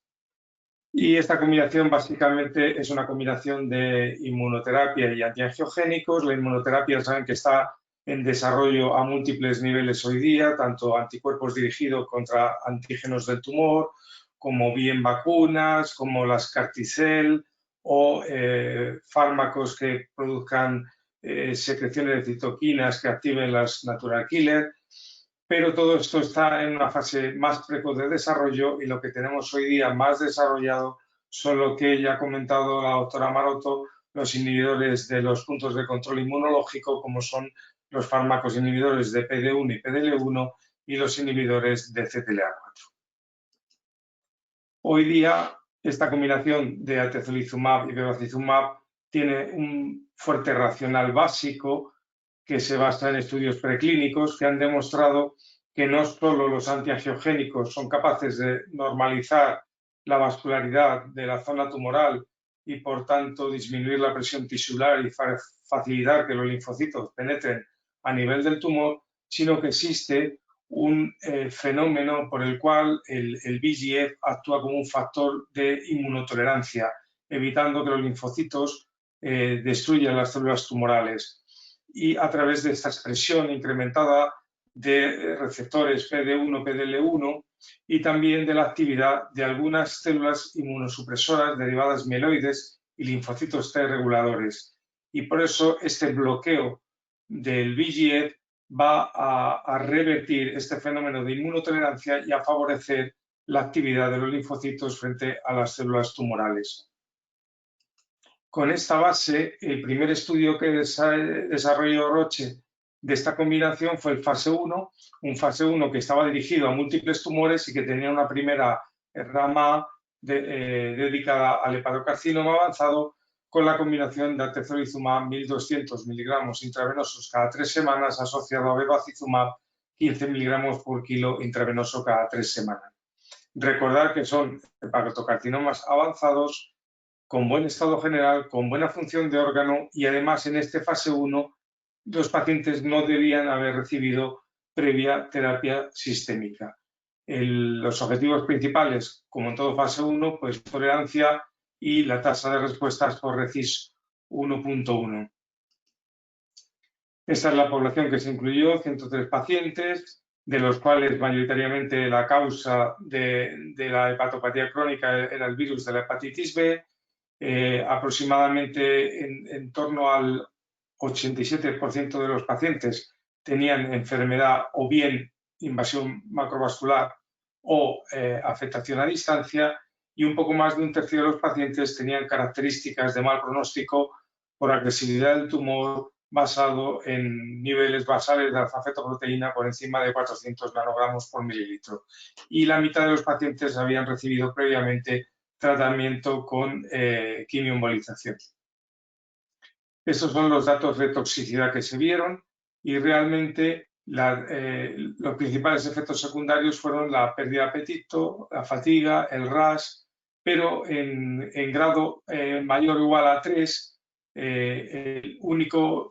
Speaker 5: Y esta combinación básicamente es una combinación de inmunoterapia y antiangiogénicos. La inmunoterapia saben que está en desarrollo a múltiples niveles hoy día, tanto anticuerpos dirigidos contra antígenos del tumor, como bien vacunas, como las CAR-T-cell o fármacos que produzcan secreciones de citoquinas que activen las natural killer. Pero todo esto está en una fase más precoz de desarrollo y lo que tenemos hoy día más desarrollado son lo que ya ha comentado la doctora Maroto, los inhibidores de los puntos de control inmunológico, como son los fármacos inhibidores de PD1 y PDL1 y los inhibidores de CTLA4. Hoy día, esta combinación de atezolizumab y bevacizumab tiene un fuerte racional básico que se basa en estudios preclínicos que han demostrado que no solo los antiangiogénicos son capaces de normalizar la vascularidad de la zona tumoral y, por tanto, disminuir la presión tisular y facilitar que los linfocitos penetren a nivel del tumor, sino que existe un fenómeno por el cual el VEGF actúa como un factor de inmunotolerancia, evitando que los linfocitos destruyan las células tumorales. Y a través de esta expresión incrementada de receptores PD1, PDL1 y también de la actividad de algunas células inmunosupresoras derivadas mieloides y linfocitos T reguladores. Y por eso este bloqueo del VEGF va a revertir este fenómeno de inmunotolerancia y a favorecer la actividad de los linfocitos frente a las células tumorales. Con esta base, el primer estudio que desarrolló Roche de esta combinación fue el fase 1, un fase 1 que estaba dirigido a múltiples tumores y que tenía una primera rama dedicada al hepatocarcinoma avanzado con la combinación de atezolizumab 1200 miligramos intravenosos cada 3 semanas asociado a bevacizumab 15 miligramos por kilo intravenoso cada 3 semanas. Recordar que son hepatocarcinomas avanzados con buen estado general, con buena función de órgano y además en este fase 1 los pacientes no debían haber recibido previa terapia sistémica. Los objetivos principales, como en todo fase 1, pues tolerancia y la tasa de respuestas por RECIST 1.1. Esta es la población que se incluyó, 103 pacientes, de los cuales mayoritariamente la causa de la hepatopatía crónica era el virus de la hepatitis B, aproximadamente en torno al 87% de los pacientes tenían enfermedad o bien invasión macrovascular o afectación a distancia, y un poco más de un tercio de los pacientes tenían características de mal pronóstico por agresividad del tumor basado en niveles basales de alfa-fetoproteína por encima de 400 nanogramos por mililitro. Y la mitad de los pacientes habían recibido previamente tratamiento con quimioembolización. Estos son los datos de toxicidad que se vieron, y realmente los principales efectos secundarios fueron la pérdida de apetito, la fatiga, el rash, pero en grado mayor o igual a 3, el único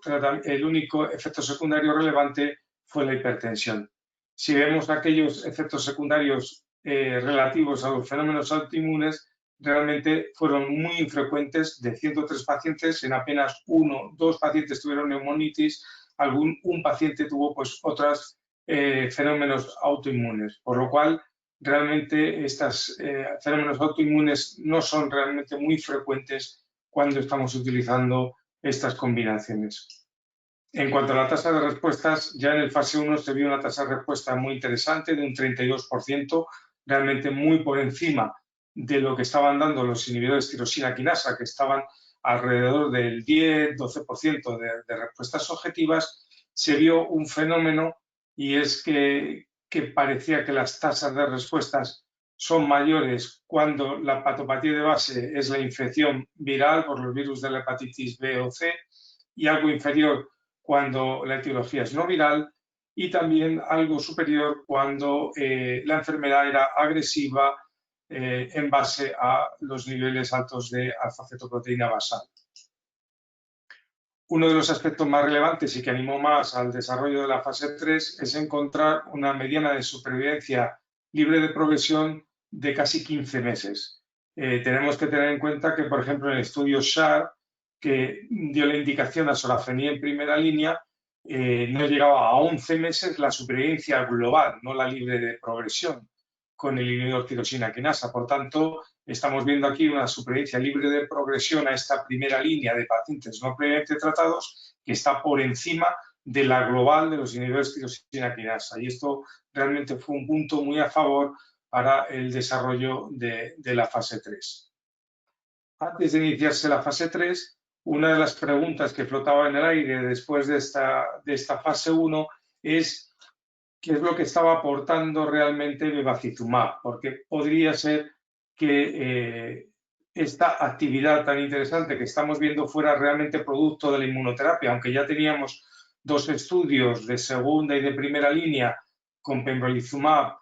Speaker 5: efecto secundario relevante fue la hipertensión. Si vemos aquellos efectos secundarios relativos a los fenómenos autoinmunes, realmente fueron muy infrecuentes. De 103 pacientes, en apenas 1 o 2 pacientes tuvieron neumonitis, un paciente tuvo pues otros fenómenos autoinmunes, por lo cual realmente estos fenómenos autoinmunes no son realmente muy frecuentes cuando estamos utilizando estas combinaciones. En cuanto a la tasa de respuestas, ya en el fase 1 se vio una tasa de respuesta muy interesante de un 32%, realmente muy por encima de lo que estaban dando los inhibidores de tirosina quinasa, que estaban alrededor del 10-12% de respuestas objetivas. Se vio un fenómeno, y es que parecía que las tasas de respuestas son mayores cuando la patopatía de base es la infección viral por los virus de la hepatitis B o C, y algo inferior cuando la etiología es no viral, y también algo superior cuando la enfermedad era agresiva en base a los niveles altos de alfa-fetoproteína basal. Uno de los aspectos más relevantes y que animó más al desarrollo de la fase 3 es encontrar una mediana de supervivencia libre de progresión de casi 15 meses. Tenemos que tener en cuenta que, por ejemplo, en el estudio SHARP, que dio la indicación a sorafenib en primera línea, no llegaba a 11 meses la supervivencia global, no la libre de progresión, con el inhibidor tirosina quinasa. Por tanto, estamos viendo aquí una supervivencia libre de progresión a esta primera línea de pacientes no previamente tratados, que está por encima de la global de los inhibidores de tirosina quinasa. Y esto realmente fue un punto muy a favor para el desarrollo de la fase 3. Antes de iniciarse la fase 3, una de las preguntas que flotaba en el aire después de esta fase 1 es qué es lo que estaba aportando realmente bevacizumab, porque podría ser que esta actividad tan interesante que estamos viendo fuera realmente producto de la inmunoterapia, aunque ya teníamos 2 estudios de segunda y de primera línea con pembrolizumab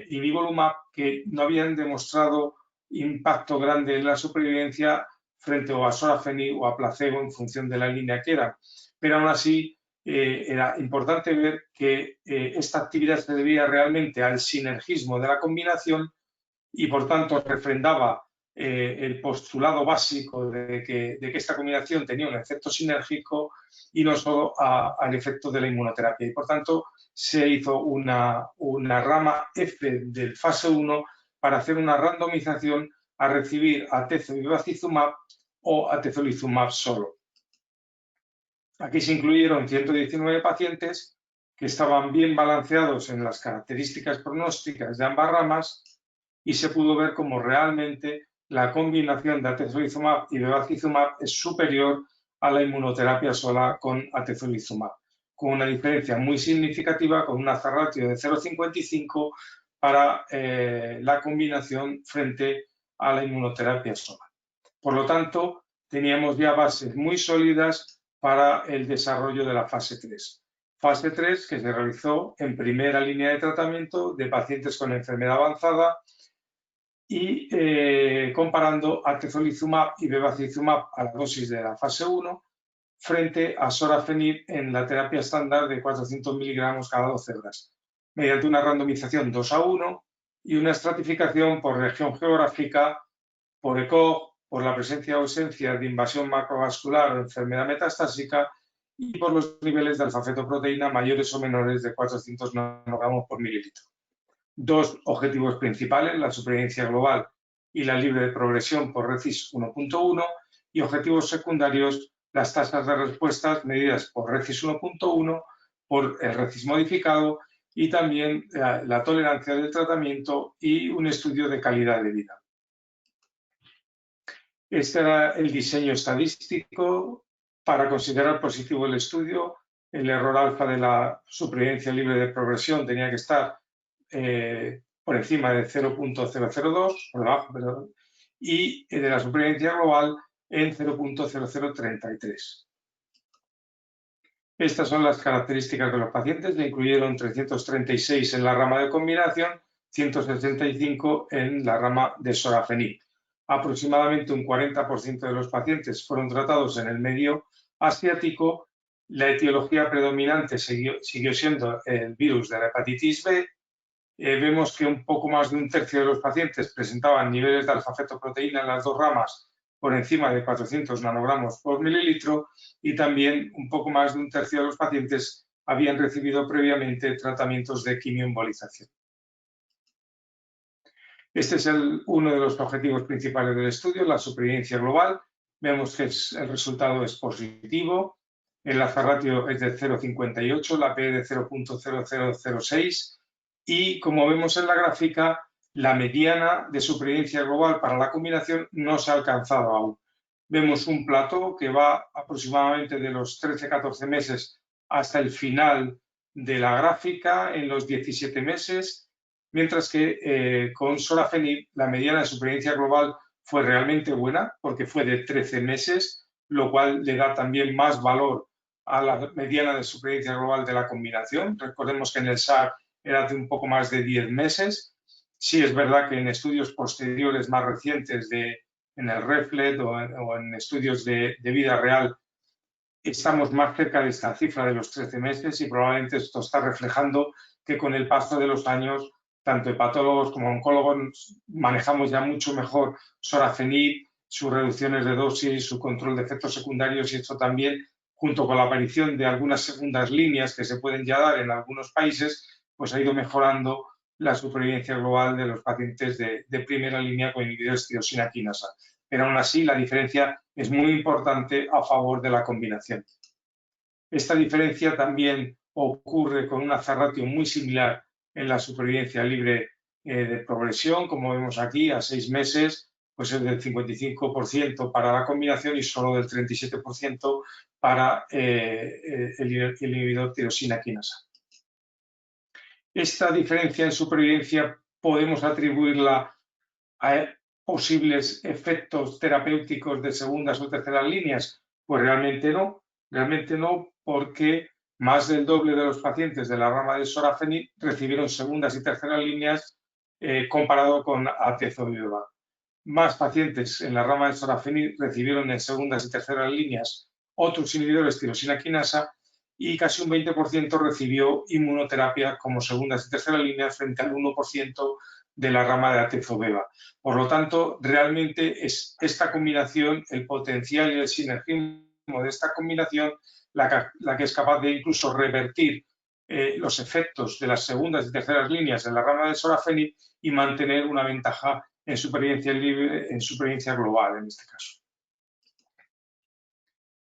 Speaker 5: y nivolumab que no habían demostrado impacto grande en la supervivencia frente a sorafenib o a placebo en función de la línea que era. Pero aún así era importante ver que esta actividad se debía realmente al sinergismo de la combinación, y por tanto refrendaba el postulado básico de que esta combinación tenía un efecto sinérgico y no solo al efecto de la inmunoterapia. Y por tanto se hizo una rama F del fase 1 para hacer una randomización a recibir atezo y bevacizumab o atezolizumab solo. Aquí se incluyeron 119 pacientes que estaban bien balanceados en las características pronósticas de ambas ramas, y se pudo ver cómo realmente la combinación de atezolizumab y bevacizumab es superior a la inmunoterapia sola con atezolizumab, con una diferencia muy significativa, con una hazard ratio de 0,55 para la combinación frente a la inmunoterapia sola. Por lo tanto, teníamos ya bases muy sólidas para el desarrollo de la fase 3. Fase 3 que se realizó en primera línea de tratamiento de pacientes con enfermedad avanzada y comparando atezolizumab y bevacizumab a la dosis de la fase 1 frente a sorafenib en la terapia estándar de 400 miligramos cada 12 horas, mediante una randomización 2:1 y una estratificación por región geográfica, por ECOG, por la presencia o ausencia de invasión macrovascular o enfermedad metastásica, y por los niveles de alfa-fetoproteína mayores o menores de 400 nanogramos por mililitro. 2 objetivos principales: la supervivencia global y la libre de progresión por RECIS 1.1 y objetivos secundarios, las tasas de respuestas medidas por RECIS 1.1, por el RECIS modificado y también la tolerancia del tratamiento y un estudio de calidad de vida. Este era el diseño estadístico para considerar positivo el estudio. El error alfa de la supervivencia libre de progresión tenía que estar por encima de 0.002, por debajo, perdón, y de la supervivencia global en 0.0033. Estas son las características de los pacientes. Le incluyeron 336 en la rama de combinación, 165 en la rama de sorafenib. Aproximadamente un 40% de los pacientes fueron tratados en el medio asiático. La etiología predominante siguió siendo el virus de la hepatitis B. Vemos que un poco más de un tercio de los pacientes presentaban niveles de alfa-fetoproteína en las dos ramas por encima de 400 nanogramos por mililitro y también un poco más de un tercio de los pacientes habían recibido previamente tratamientos de quimioembolización. Este es uno de los objetivos principales del estudio, la supervivencia global. Vemos que el resultado es positivo. El hazard ratio es de 0,58, la P de 0.0006 y, como vemos en la gráfica, la mediana de supervivencia global para la combinación no se ha alcanzado aún. Vemos un plató que va aproximadamente de los 13-14 meses hasta el final de la gráfica en los 17 meses, mientras que con sorafenib la mediana de supervivencia global fue realmente buena porque fue de 13 meses, lo cual le da también más valor a la mediana de supervivencia global de la combinación. Recordemos que en el SAR era de un poco más de 10 meses. Sí es verdad que en estudios posteriores más recientes en el REFLET o en estudios de vida real estamos más cerca de esta cifra de los 13 meses y probablemente esto está reflejando que con el paso de los años tanto hepatólogos como oncólogos manejamos ya mucho mejor sorafenib, sus reducciones de dosis, su control de efectos secundarios y esto también, junto con la aparición de algunas segundas líneas que se pueden ya dar en algunos países, pues ha ido mejorando la supervivencia global de los pacientes de primera línea con inhibidores de tirosina quinasa. Pero aún así la diferencia es muy importante a favor de la combinación. Esta diferencia también ocurre con un hazard ratio muy similar en la supervivencia libre de progresión, como vemos aquí, a 6 meses, pues es del 55% para la combinación y solo del 37% para el inhibidor tirosina quinasa. Esta diferencia en supervivencia podemos atribuirla a posibles efectos terapéuticos de segundas o terceras líneas. Pues realmente no, porque más del doble de los pacientes de la rama de sorafenib recibieron segundas y terceras líneas comparado con atezolizumab. Más pacientes en la rama de sorafenib recibieron en segundas y terceras líneas otros inhibidores tirosina quinasa y casi un 20% recibió inmunoterapia como segundas y terceras líneas frente al 1% de la rama de atezolizumab. Por lo tanto, realmente es esta combinación, el potencial y el sinergismo de esta combinación, la que es capaz de incluso revertir los efectos de las segundas y terceras líneas en la rama de sorafenib y mantener una ventaja en supervivencia libre, en supervivencia global en este caso.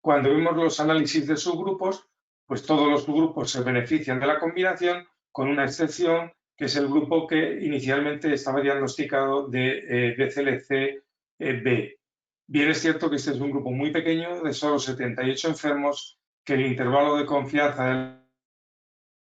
Speaker 5: Cuando vemos los análisis de subgrupos, pues todos los subgrupos se benefician de la combinación, con una excepción, que es el grupo que inicialmente estaba diagnosticado de BCLC-B. Bien es cierto que este es un grupo muy pequeño, de solo 78 enfermos, que el intervalo de confianza de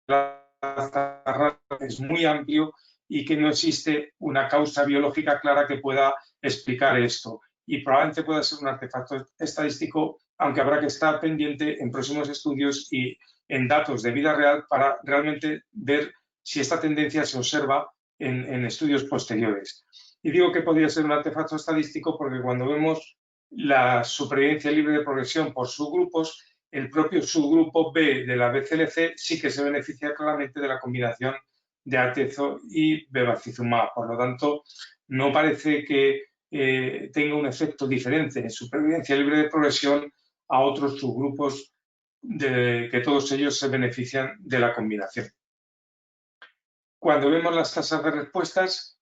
Speaker 5: la es muy amplio y que no existe una causa biológica clara que pueda explicar esto. Y probablemente pueda ser un artefacto estadístico, aunque habrá que estar pendiente en próximos estudios y en datos de vida real para realmente ver si esta tendencia se observa en estudios posteriores. Y digo que podría ser un artefacto estadístico porque cuando vemos la supervivencia libre de progresión por subgrupos, el propio subgrupo B de la BCLC sí que se beneficia claramente de la combinación de atezo y bevacizumab. Por lo tanto, no parece que tenga un efecto diferente en supervivencia libre de progresión a otros subgrupos que todos ellos se benefician de la combinación. Cuando vemos las tasas de respuestas,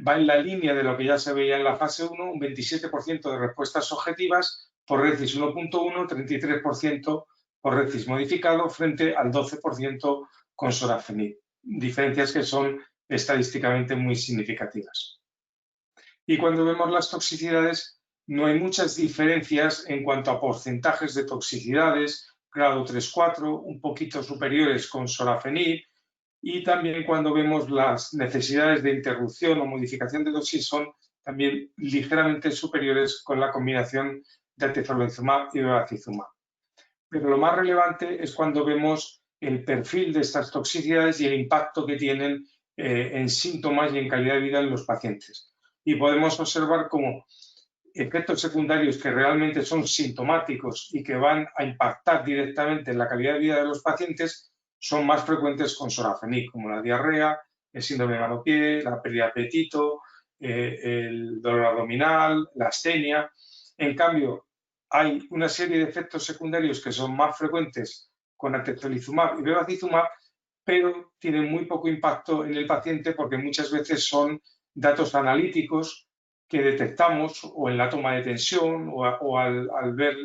Speaker 5: va en la línea de lo que ya se veía en la fase 1, un 27% de respuestas objetivas por RECIS 1.1, 33% por RECIS modificado frente al 12% con sorafenib. Diferencias que son estadísticamente muy significativas. Y cuando vemos las toxicidades, no hay muchas diferencias en cuanto a porcentajes de toxicidades, grado 3-4, un poquito superiores con sorafenib, y también cuando vemos las necesidades de interrupción o modificación de dosis son también ligeramente superiores con la combinación de atezolizumab y bevacizumab. Pero lo más relevante es cuando vemos el perfil de estas toxicidades y el impacto que tienen en síntomas y en calidad de vida en los pacientes. Y podemos observar como efectos secundarios que realmente son sintomáticos y que van a impactar directamente en la calidad de vida de los pacientes son más frecuentes con sorafenib, como la diarrea, el síndrome de mano-pie, la pérdida de apetito, el dolor abdominal, la astenia. En cambio, hay una serie de efectos secundarios que son más frecuentes con atezolizumab y bevacizumab, pero tienen muy poco impacto en el paciente porque muchas veces son datos analíticos que detectamos o en la toma de tensión o al ver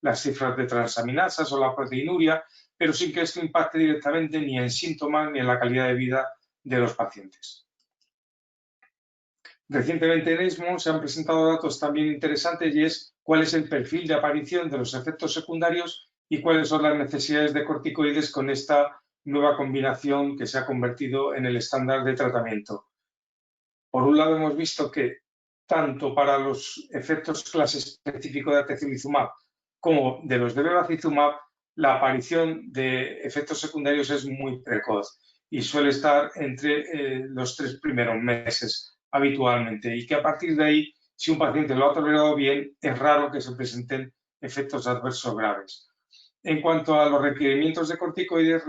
Speaker 5: las cifras de transaminasas o la proteinuria, pero sin que esto impacte directamente ni en síntomas ni en la calidad de vida de los pacientes. Recientemente en ESMO se han presentado datos también interesantes y es cuál es el perfil de aparición de los efectos secundarios y cuáles son las necesidades de corticoides con esta nueva combinación que se ha convertido en el estándar de tratamiento. Por un lado hemos visto que tanto para los efectos clase específico de atezolizumab como de los de bevacizumab, la aparición de efectos secundarios es muy precoz y suele estar entre los 3 primeros meses habitualmente y que a partir de ahí, si un paciente lo ha tolerado bien, es raro que se presenten efectos adversos graves. En cuanto a los requerimientos de corticoides,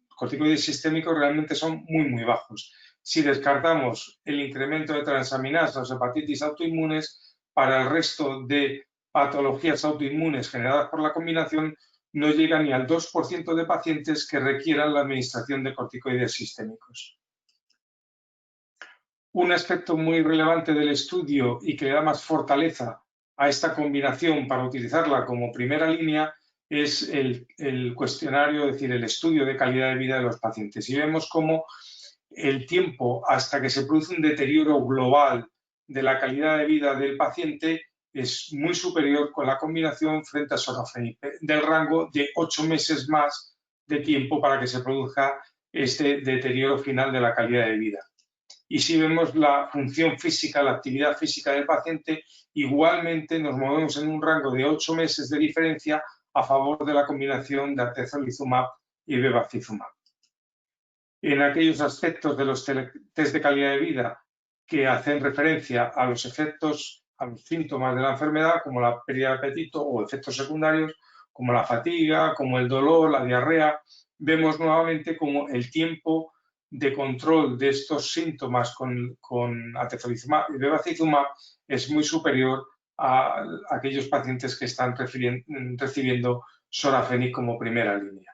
Speaker 5: corticoides sistémicos realmente son muy bajos. Si descartamos el incremento de transaminasas o hepatitis autoinmunes, para el resto de patologías autoinmunes generadas por la combinación no llega ni al 2% de pacientes que requieran la administración de corticoides sistémicos. Un aspecto muy relevante del estudio y que le da más fortaleza a esta combinación para utilizarla como primera línea es el cuestionario, es decir, el estudio de calidad de vida de los pacientes. Y vemos cómo el tiempo hasta que se produce un deterioro global de la calidad de vida del paciente es muy superior con la combinación frente a sorafenib, del rango de 8 meses más de tiempo para que se produzca este deterioro final de la calidad de vida. Y si vemos la función física, la actividad física del paciente, igualmente nos movemos en un rango de 8 meses de diferencia a favor de la combinación de atezolizumab y bevacizumab. En aquellos aspectos de los test de calidad de vida que hacen referencia a los efectos, a los síntomas de la enfermedad, como la pérdida de apetito o efectos secundarios, como la fatiga, como el dolor, la diarrea, vemos nuevamente como el tiempo de control de estos síntomas con atezolizumab y bevacizumab es muy superior a aquellos pacientes que están recibiendo sorafenib como primera línea.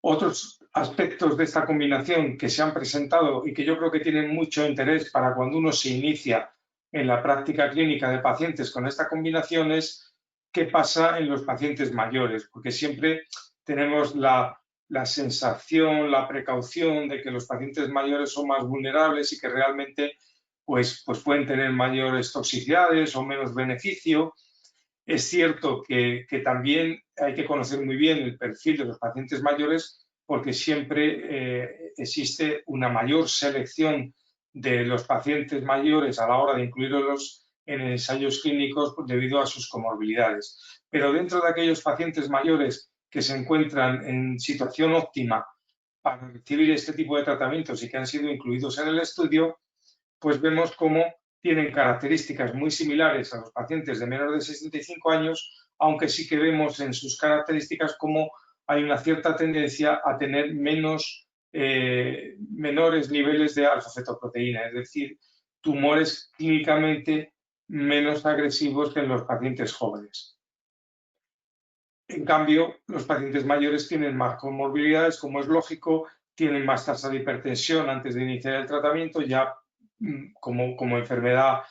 Speaker 5: Otros aspectos de esta combinación que se han presentado y que yo creo que tienen mucho interés para cuando uno se inicia en la práctica clínica de pacientes con esta combinación es qué pasa en los pacientes mayores, porque siempre tenemos la sensación, la precaución de que los pacientes mayores son más vulnerables y que realmente pues pueden tener mayores toxicidades o menos beneficio. Es cierto que también hay que conocer muy bien el perfil de los pacientes mayores porque siempre existe una mayor selección de los pacientes mayores a la hora de incluirlos en ensayos clínicos debido a sus comorbilidades. Pero dentro de aquellos pacientes mayores que se encuentran en situación óptima para recibir este tipo de tratamientos y que han sido incluidos en el estudio, pues vemos cómo tienen características muy similares a los pacientes de menos de 65 años, aunque sí que vemos en sus características cómo hay una cierta tendencia a tener menores niveles de alfa-fetoproteína, es decir, tumores clínicamente menos agresivos que en los pacientes jóvenes. En cambio, los pacientes mayores tienen más comorbilidades, como es lógico, tienen más tasa de hipertensión antes de iniciar el tratamiento, ya como enfermedad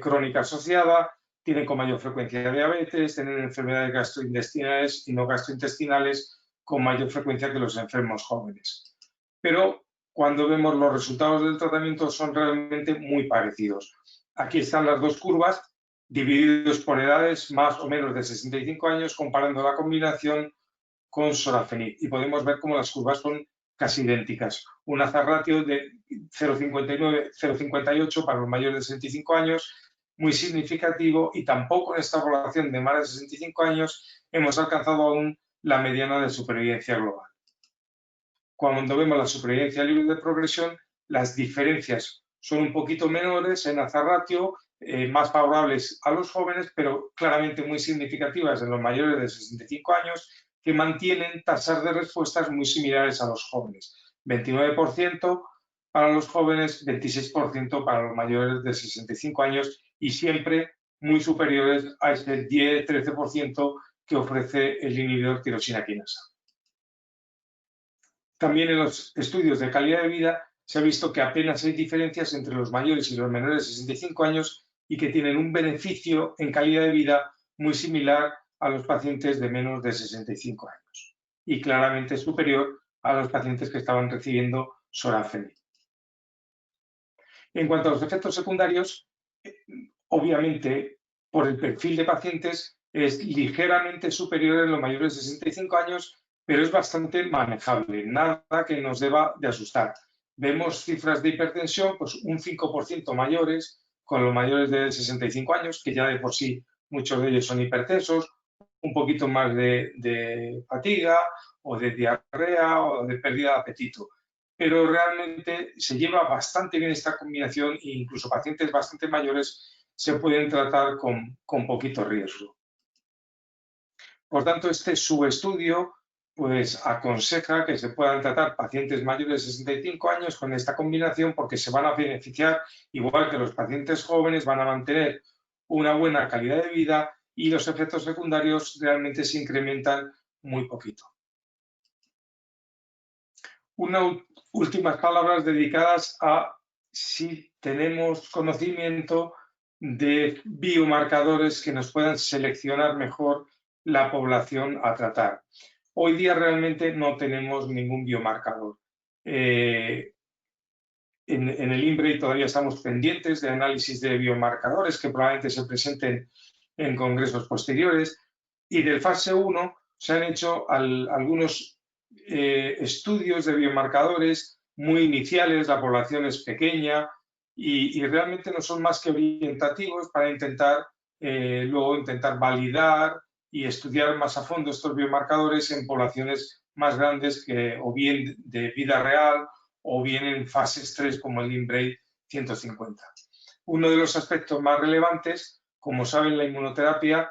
Speaker 5: crónica asociada, tienen con mayor frecuencia diabetes, tienen enfermedades gastrointestinales y no gastrointestinales con mayor frecuencia que los enfermos jóvenes. Pero cuando vemos los resultados del tratamiento son realmente muy parecidos. Aquí están las dos curvas, divididos por edades más o menos de 65 años, comparando la combinación con sorafenib. Y podemos ver cómo las curvas son casi idénticas. Un hazard ratio de 0,58 para los mayores de 65 años, muy significativo, y tampoco en esta población de más de 65 años hemos alcanzado aún la mediana de supervivencia global. Cuando vemos la supervivencia libre de progresión, las diferencias son un poquito menores en hazard ratio, más favorables a los jóvenes, pero claramente muy significativas en los mayores de 65 años, que mantienen tasas de respuestas muy similares a los jóvenes. 29% para los jóvenes, 26% para los mayores de 65 años y siempre muy superiores a ese 10-13% que ofrece el inhibidor tirosina quinasa. También en los estudios de calidad de vida se ha visto que apenas hay diferencias entre los mayores y los menores de 65 años y que tienen un beneficio en calidad de vida muy similar a los pacientes de menos de 65 años y claramente superior a los pacientes que estaban recibiendo sorafenib. En cuanto a los efectos secundarios, obviamente por el perfil de pacientes es ligeramente superior en los mayores de 65 años, pero es bastante manejable, nada que nos deba de asustar. Vemos cifras de hipertensión pues un 5% mayores con los mayores de 65 años, que ya de por sí muchos de ellos son hipertensos, un poquito más de fatiga o de diarrea o de pérdida de apetito. Pero realmente se lleva bastante bien esta combinación e incluso pacientes bastante mayores se pueden tratar con poquito riesgo. Por tanto, este subestudio pues aconseja que se puedan tratar pacientes mayores de 65 años con esta combinación porque se van a beneficiar, igual que los pacientes jóvenes, van a mantener una buena calidad de vida y los efectos secundarios realmente se incrementan muy poquito. Unas últimas palabras dedicadas a si tenemos conocimiento de biomarcadores que nos puedan seleccionar mejor la población a tratar. Hoy día realmente no tenemos ningún biomarcador. En el INBRE todavía estamos pendientes de análisis de biomarcadores que probablemente se presenten en congresos posteriores. Y del fase 1 se han hecho algunos estudios de biomarcadores muy iniciales, la población es pequeña y realmente no son más que orientativos para luego intentar validar y estudiar más a fondo estos biomarcadores en poblaciones más grandes que o bien de vida real o bien en fases 3 como el INBRE 150. Uno de los aspectos más relevantes, como saben, la inmunoterapia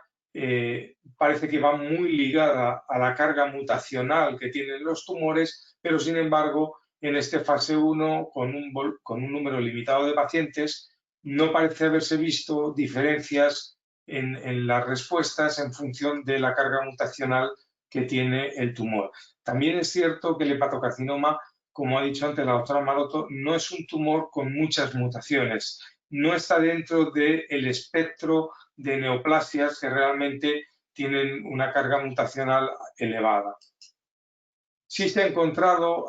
Speaker 5: parece que va muy ligada a la carga mutacional que tienen los tumores, pero sin embargo, en este fase 1, con un número limitado de pacientes, no parece haberse visto diferencias en las respuestas en función de la carga mutacional que tiene el tumor. También es cierto que el hepatocarcinoma, como ha dicho antes la doctora Maroto, no es un tumor con muchas mutaciones, no está dentro del espectro de neoplasias que realmente tienen una carga mutacional elevada. Sí se ha encontrado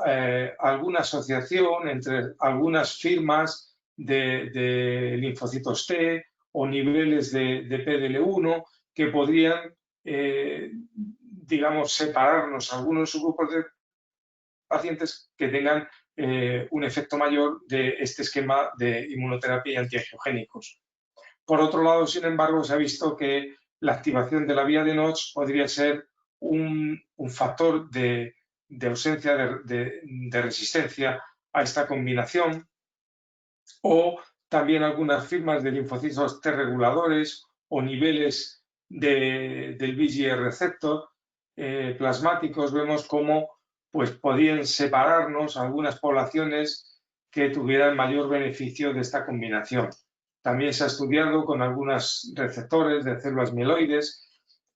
Speaker 5: alguna asociación entre algunas firmas de linfocitos T o niveles de PDL1 que podrían, digamos, separarnos algunos subgrupos de pacientes que tengan un efecto mayor de este esquema de inmunoterapia y antiangiogénicos. Por otro lado, sin embargo, se ha visto que la activación de la vía de Notch podría ser un factor de ausencia de resistencia a esta combinación, o también algunas firmas de linfocitos T reguladores o niveles del VEGF receptor plasmáticos. Vemos cómo pues, podían separarnos algunas poblaciones que tuvieran mayor beneficio de esta combinación. También se ha estudiado con algunos receptores de células mieloides,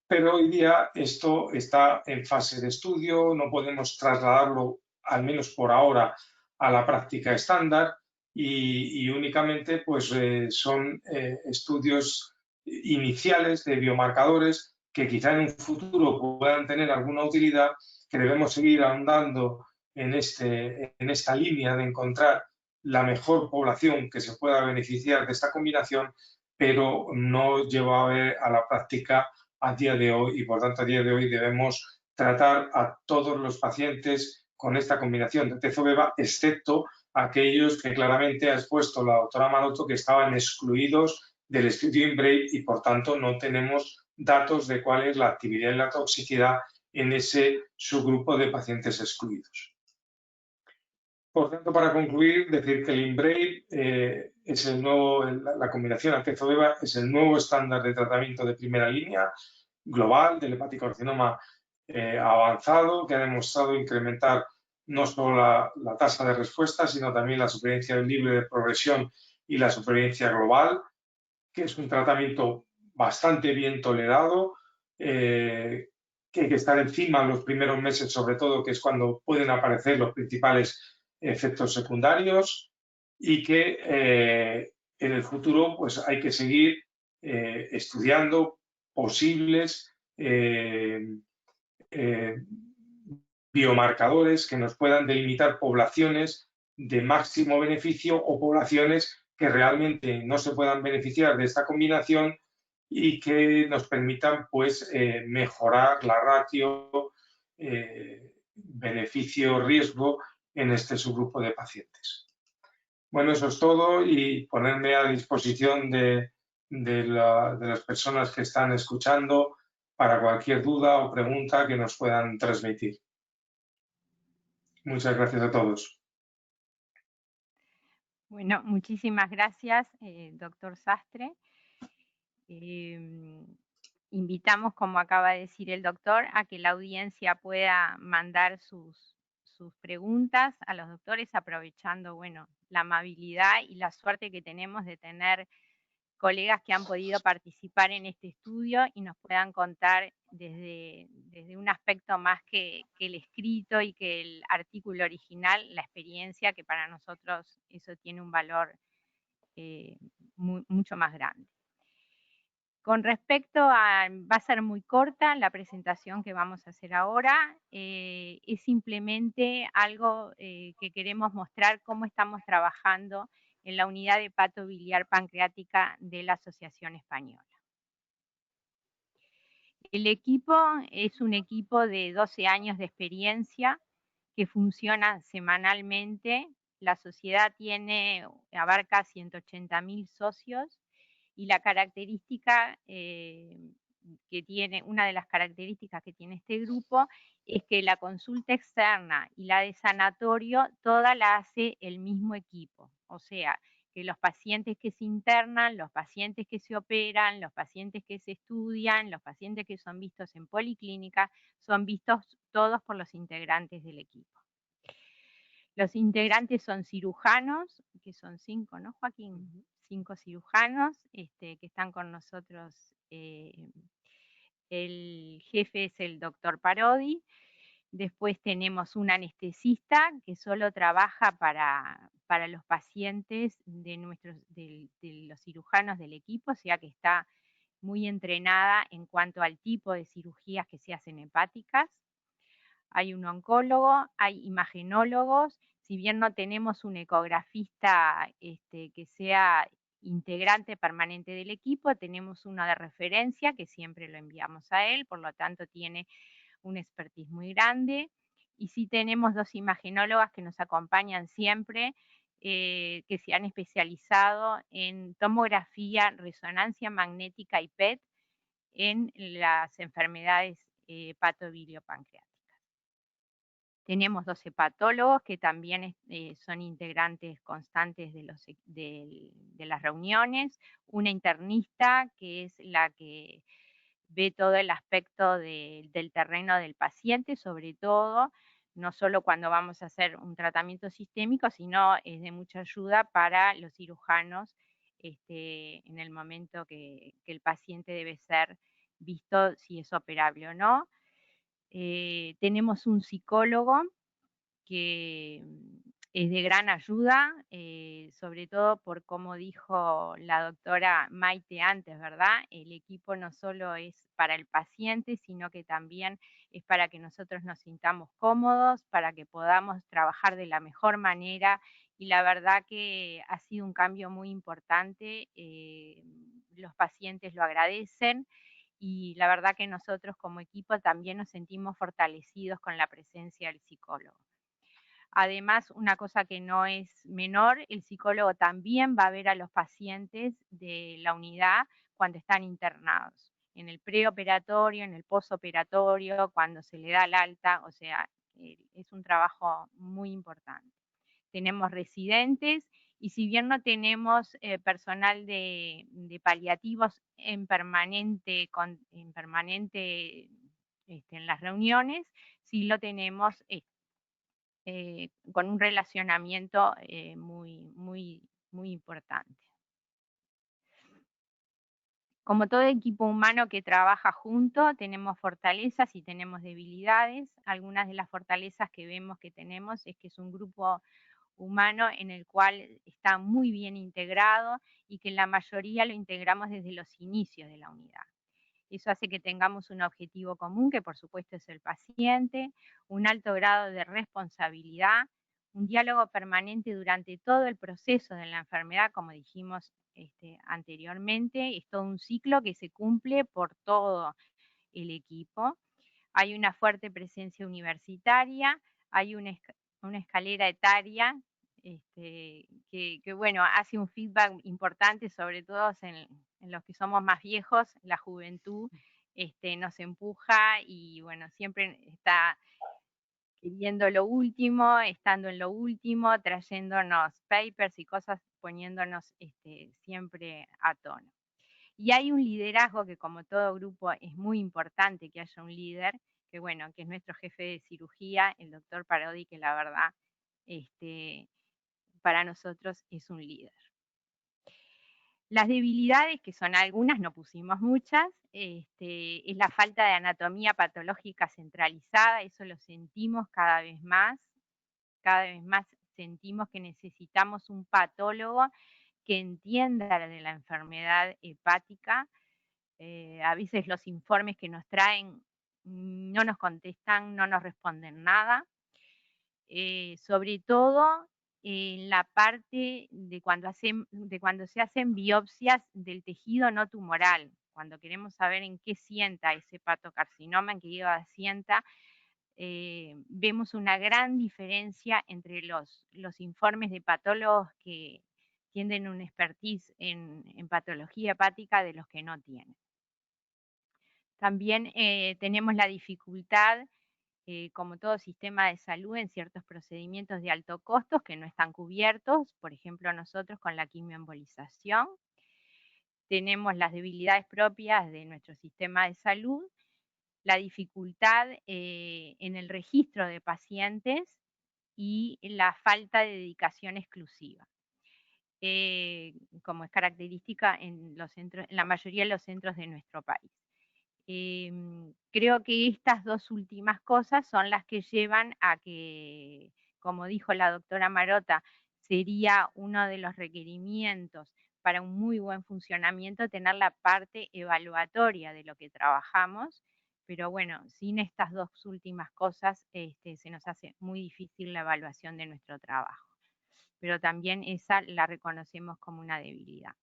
Speaker 5: pero hoy día esto está en fase de estudio, no podemos trasladarlo al menos por ahora, a la práctica estándar y únicamente pues, son estudios iniciales de biomarcadores que quizá en un futuro puedan tener alguna utilidad, que debemos seguir ahondando en esta línea de encontrar la mejor población que se pueda beneficiar de esta combinación, pero no lleva a la práctica a día de hoy y por tanto a día de hoy debemos tratar a todos los pacientes con esta combinación de Tezo-Beva, excepto aquellos que claramente ha expuesto la doctora Maroto que estaban excluidos del estudio IMBRAVE y por tanto no tenemos datos de cuál es la actividad y la toxicidad en ese subgrupo de pacientes excluidos. Por tanto, para concluir, decir que el IMBRAVE es el nuevo, la combinación Atezo-Beva es el nuevo estándar de tratamiento de primera línea global del hepaticarcinoma avanzado, que ha demostrado incrementar no solo la tasa de respuesta, sino también la supervivencia libre de progresión y la supervivencia global, que es un tratamiento bastante bien tolerado, que hay que estar encima en los primeros meses, sobre todo, que es cuando pueden aparecer los principales efectos secundarios y que en el futuro pues, hay que seguir estudiando posibles biomarcadores que nos puedan delimitar poblaciones de máximo beneficio o poblaciones que realmente no se puedan beneficiar de esta combinación y que nos permitan pues, mejorar la ratio beneficio-riesgo en este subgrupo de pacientes. Bueno, eso es todo y ponerme a disposición de las personas que están escuchando para cualquier duda o pregunta que nos puedan transmitir. Muchas gracias a todos.
Speaker 3: Bueno, muchísimas gracias, doctor Sastre. Invitamos, como acaba de decir el doctor, a que la audiencia pueda mandar sus preguntas a los doctores, aprovechando, bueno, la amabilidad y la suerte que tenemos de tener colegas que han podido participar en este estudio y nos puedan contar desde un aspecto más que el escrito y que el artículo original, la experiencia, que para nosotros eso tiene un valor mucho más grande. Con respecto a, va a ser muy corta la presentación que vamos a hacer ahora, es simplemente algo que queremos mostrar cómo estamos trabajando en la unidad de hepatobiliar pancreática de la Asociación Española. El equipo es un equipo de 12 años de experiencia que funciona semanalmente. La sociedad abarca 180.000 socios y la característica una de las características que tiene este grupo es que la consulta externa y la de sanatorio toda la hace el mismo equipo. O sea, que los pacientes que se internan, los pacientes que se operan, los pacientes que se estudian, los pacientes que son vistos en policlínica, son vistos todos por los integrantes del equipo. Los integrantes son cirujanos, que son 5, ¿no, Joaquín? 5 cirujanos que están con nosotros. El jefe es el doctor Parodi. Después tenemos un anestesista que solo trabaja para los pacientes de los cirujanos del equipo, o sea que está muy entrenada en cuanto al tipo de cirugías que se hacen hepáticas. Hay un oncólogo, hay imagenólogos. Si bien no tenemos un ecografista que sea integrante permanente del equipo, tenemos uno de referencia que siempre lo enviamos a él, por lo tanto tiene un expertise muy grande. Y sí tenemos 2 imagenólogas que nos acompañan siempre, que se han especializado en tomografía, resonancia magnética y PET en las enfermedades hepatobiliopancreáticas. Tenemos 2 hepatólogos que también son integrantes constantes de las reuniones, una internista que es la que ve todo el aspecto del terreno del paciente, sobre todo, no solo cuando vamos a hacer un tratamiento sistémico, sino es de mucha ayuda para los cirujanos en el momento que el paciente debe ser visto si es operable o no. Tenemos un psicólogo que es de gran ayuda, sobre todo por como dijo la doctora Maite antes, ¿verdad? El equipo no solo es para el paciente, sino que también es para que nosotros nos sintamos cómodos, para que podamos trabajar de la mejor manera, y la verdad que ha sido un cambio muy importante, los pacientes lo agradecen, y la verdad que nosotros como equipo también nos sentimos fortalecidos con la presencia del psicólogo. Además, una cosa que no es menor, el psicólogo también va a ver a los pacientes de la unidad cuando están internados, en el preoperatorio, en el posoperatorio, cuando se le da el alta, o sea, es un trabajo muy importante. Tenemos residentes, y si bien no tenemos personal de paliativos en permanente en las reuniones, sí lo tenemos con un relacionamiento muy importante. Como todo equipo humano que trabaja junto, tenemos fortalezas y tenemos debilidades. Algunas de las fortalezas que vemos que tenemos es que es un grupo humano en el cual está muy bien integrado, y que la mayoría lo integramos desde los inicios de la unidad. Eso hace que tengamos un objetivo común, que por supuesto es el paciente, un alto grado de responsabilidad, un diálogo permanente durante todo el proceso de la enfermedad, como dijimos anteriormente. Es todo un ciclo que se cumple por todo el equipo. Hay una fuerte presencia universitaria, hay una escalera etaria que bueno, hace un feedback importante, sobre todo en los que somos más viejos. La juventud nos empuja, y bueno, siempre está queriendo lo último, estando en lo último, trayéndonos papers y cosas, poniéndonos siempre a tono. Y hay un liderazgo que, como todo grupo, es muy importante que haya un líder, que bueno, que es nuestro jefe de cirugía, el doctor Parodi, que la verdad para nosotros es un líder. Las debilidades, que son algunas, no pusimos muchas, es la falta de anatomía patológica centralizada. Eso lo sentimos cada vez más sentimos que necesitamos un patólogo que entienda de la enfermedad hepática. A veces los informes que nos traen no nos contestan, no nos responden nada. Sobre todo en la parte de cuando se hacen biopsias del tejido no tumoral, cuando queremos saber en qué sienta ese hepatocarcinoma, en qué hígado sienta, vemos una gran diferencia entre los informes de patólogos que tienen un expertise en patología hepática de los que no tienen. También tenemos la dificultad, como todo sistema de salud, en ciertos procedimientos de alto costo que no están cubiertos, por ejemplo nosotros con la quimioembolización. Tenemos las debilidades propias de nuestro sistema de salud, la dificultad en el registro de pacientes y la falta de dedicación exclusiva, como es característica en la mayoría de los centros de nuestro país. Creo que estas dos últimas cosas son las que llevan a que, como dijo la doctora Marota, sería uno de los requerimientos para un muy buen funcionamiento tener la parte evaluatoria de lo que trabajamos, pero bueno, sin estas dos últimas cosas se nos hace muy difícil la evaluación de nuestro trabajo, pero también esa la reconocemos como una debilidad.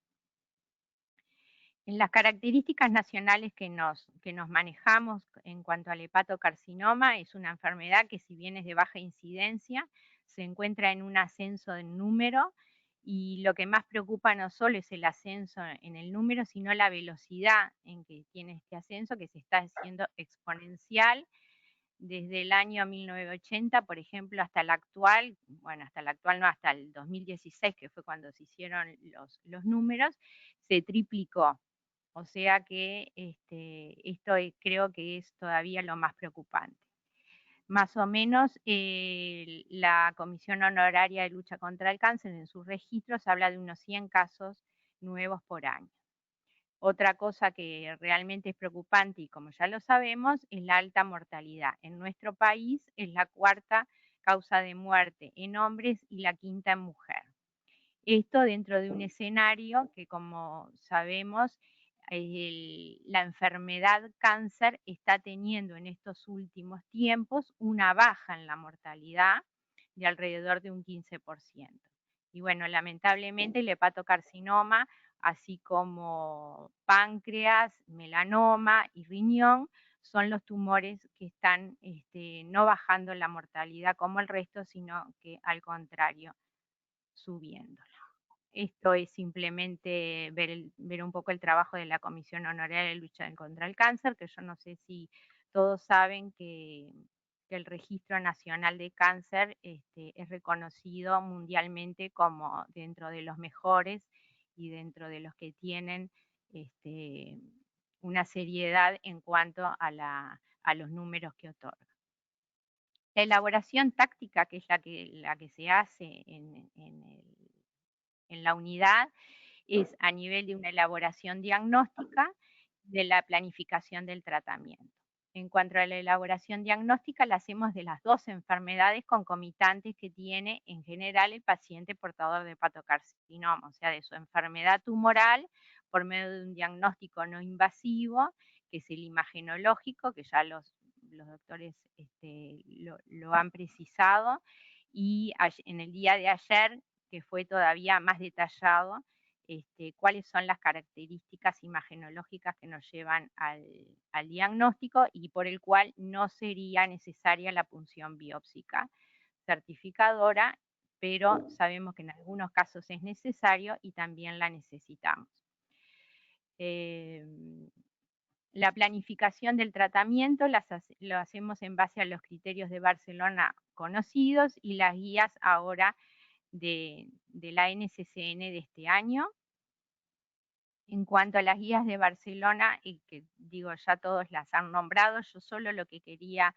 Speaker 3: En las características nacionales que nos manejamos en cuanto al hepatocarcinoma, es una enfermedad que, si bien es de baja incidencia, se encuentra en un ascenso de número, y lo que más preocupa no solo es el ascenso en el número, sino la velocidad en que tiene este ascenso, que se está haciendo exponencial desde el año 1980, por ejemplo, hasta el actual, bueno, hasta el actual no, hasta el 2016, que fue cuando se hicieron los números, se triplicó. O sea que esto creo que es todavía lo más preocupante. Más o menos la Comisión Honoraria de Lucha contra el Cáncer, en sus registros, habla de unos 100 casos nuevos por año. Otra cosa que realmente es preocupante, y como ya lo sabemos, es la alta mortalidad. En nuestro país es la cuarta causa de muerte en hombres y la quinta en mujer. Esto dentro de un escenario que, como sabemos, la enfermedad cáncer está teniendo en estos últimos tiempos una baja en la mortalidad de alrededor de un 15%. Y bueno, lamentablemente el hepatocarcinoma, así como páncreas, melanoma y riñón, son los tumores que están no bajando la mortalidad como el resto, sino que al contrario, subiéndola. Esto es simplemente ver un poco el trabajo de la Comisión Honoraria de Lucha contra el Cáncer, que yo no sé si todos saben que el Registro Nacional de Cáncer es reconocido mundialmente como dentro de los mejores y dentro de los que tienen una seriedad en cuanto a los números que otorga. La elaboración táctica, que es la que se hace en la unidad, es a nivel de una elaboración diagnóstica de la planificación del tratamiento. En cuanto a la elaboración diagnóstica, la hacemos de las dos enfermedades concomitantes que tiene en general el paciente portador de hepatocarcinoma, o sea, de su enfermedad tumoral por medio de un diagnóstico no invasivo, que es el imagenológico, que ya los doctores lo han precisado, y en el día de ayer, que fue todavía más detallado, cuáles son las características imagenológicas que nos llevan al diagnóstico y por el cual no sería necesaria la punción biópsica certificadora, pero sabemos que en algunos casos es necesario y también la necesitamos. La planificación del tratamiento lo hacemos en base a los criterios de Barcelona conocidos y las guías ahora de la NCCN de este año. En cuanto a las guías de Barcelona, y que digo ya todos las han nombrado, yo solo lo que quería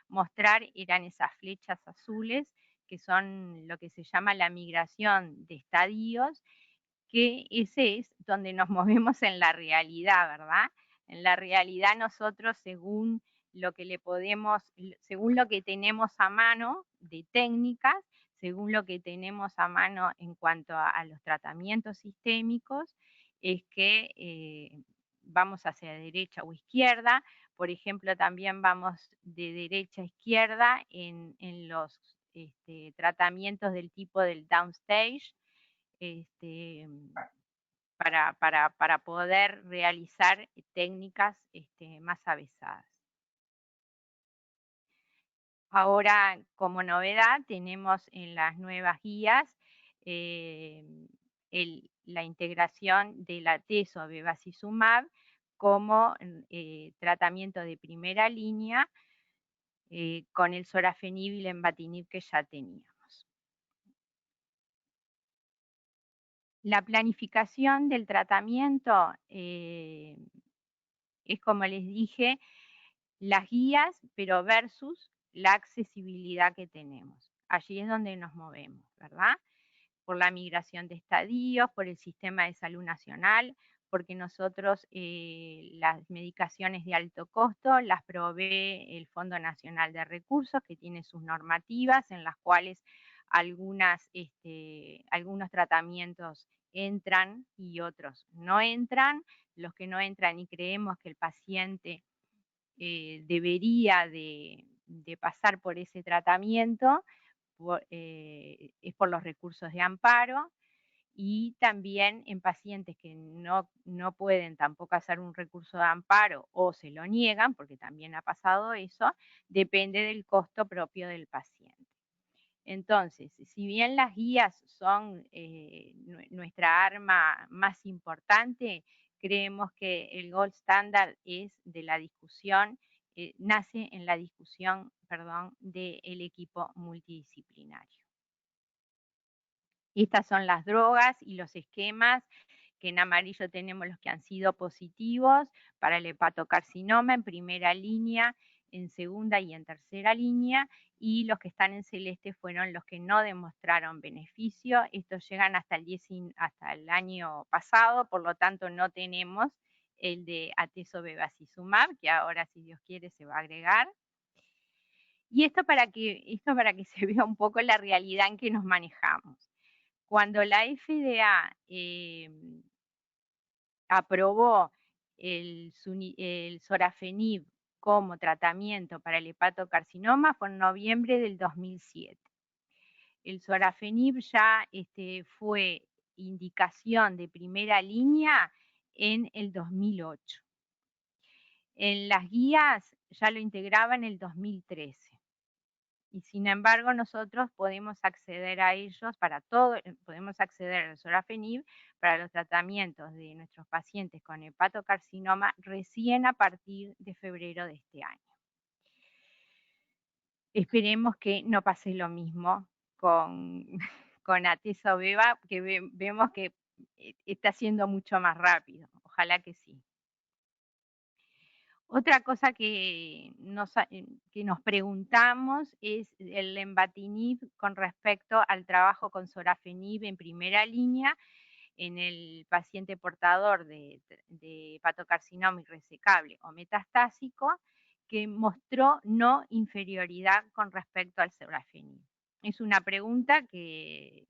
Speaker 3: mostrar eran esas flechas azules, que son lo que se llama la migración de estadios, que ese es donde nos movemos en la realidad, ¿verdad? En la realidad nosotros, según lo que tenemos a mano de técnicas, según lo que tenemos a mano en cuanto a los tratamientos sistémicos, es que vamos hacia derecha o izquierda. Por ejemplo, también vamos de derecha a izquierda en los tratamientos del tipo del downstage, para poder realizar técnicas más avesadas. Ahora, como novedad, tenemos en las nuevas guías la integración del atezo bevacizumab como tratamiento de primera línea con el sorafenib y lenvatinib que ya teníamos. La planificación del tratamiento es, como les dije, las guías, pero versus la accesibilidad que tenemos. Allí es donde nos movemos, ¿verdad? Por la migración de estadios, por el sistema de salud nacional, porque nosotros las medicaciones de alto costo las provee el Fondo Nacional de Recursos, que tiene sus normativas en las cuales algunos tratamientos entran y otros no entran. Los que no entran y creemos que el paciente debería de pasar por ese tratamiento, es por los recursos de amparo, y también en pacientes que no pueden tampoco hacer un recurso de amparo o se lo niegan, porque también ha pasado eso, depende del costo propio del paciente. Entonces, si bien las guías son nuestra arma más importante, creemos que el gold standard es de la discusión, nace en la discusión, del equipo multidisciplinario. Estas son las drogas y los esquemas, que en amarillo tenemos los que han sido positivos para el hepatocarcinoma en primera línea, en segunda y en tercera línea, y los que están en celeste fueron los que no demostraron beneficio. Estos llegan hasta el año pasado, por lo tanto no tenemos el de atezo bevacizumab, que ahora, si Dios quiere, se va a agregar. Y esto para que se vea un poco la realidad en que nos manejamos. Cuando la FDA aprobó el sorafenib como tratamiento para el hepatocarcinoma fue en noviembre del 2007. El sorafenib ya fue indicación de primera línea en el 2008. En las guías ya lo integraba en el 2013. Y sin embargo nosotros podemos acceder a ellos podemos acceder al sorafenib para los tratamientos de nuestros pacientes con hepatocarcinoma recién a partir de febrero de este año. Esperemos que no pase lo mismo con Atezo-Beva, que vemos que está siendo mucho más rápido. Ojalá que sí. Otra cosa que nos preguntamos es el lenvatinib con respecto al trabajo con sorafenib en primera línea en el paciente portador de hepatocarcinoma irresecable o metastásico, que mostró no inferioridad con respecto al sorafenib. Es una pregunta que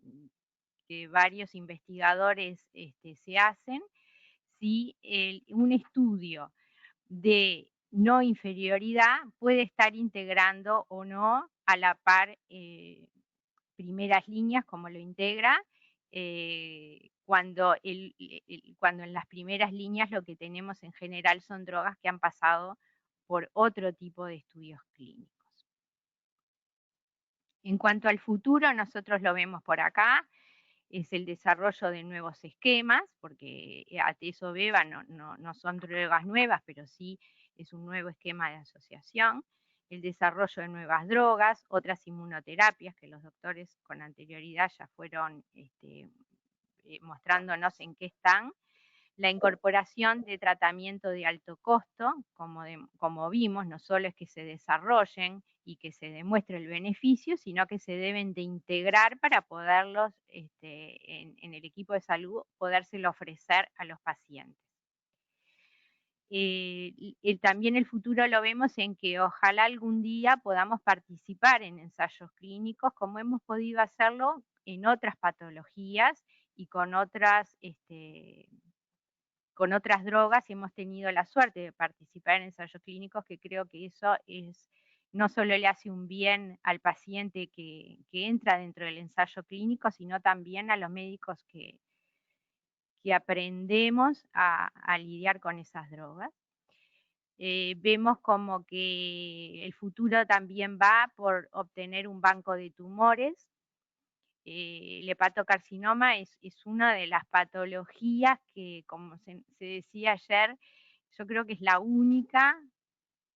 Speaker 3: varios investigadores se hacen, si un estudio de no inferioridad puede estar integrando o no a la par primeras líneas como lo integra, cuando en las primeras líneas lo que tenemos en general son drogas que han pasado por otro tipo de estudios clínicos. En cuanto al futuro, nosotros lo vemos por acá, es el desarrollo de nuevos esquemas, porque Atezo-Beva no son drogas nuevas, pero sí es un nuevo esquema de asociación, el desarrollo de nuevas drogas, otras inmunoterapias que los doctores con anterioridad ya fueron mostrándonos en qué están, la incorporación de tratamiento de alto costo, como vimos, no solo es que se desarrollen y que se demuestre el beneficio, sino que se deben de integrar para poderlos, en el equipo de salud, podérselo ofrecer a los pacientes. También el futuro lo vemos en que ojalá algún día podamos participar en ensayos clínicos como hemos podido hacerlo en otras patologías y con otras drogas, y hemos tenido la suerte de participar en ensayos clínicos, que creo que eso no solo le hace un bien al paciente que entra dentro del ensayo clínico, sino también a los médicos que aprendemos a lidiar con esas drogas. Vemos como que el futuro también va por obtener un banco de tumores. El hepatocarcinoma es una de las patologías que, como se decía ayer, yo creo que es la única,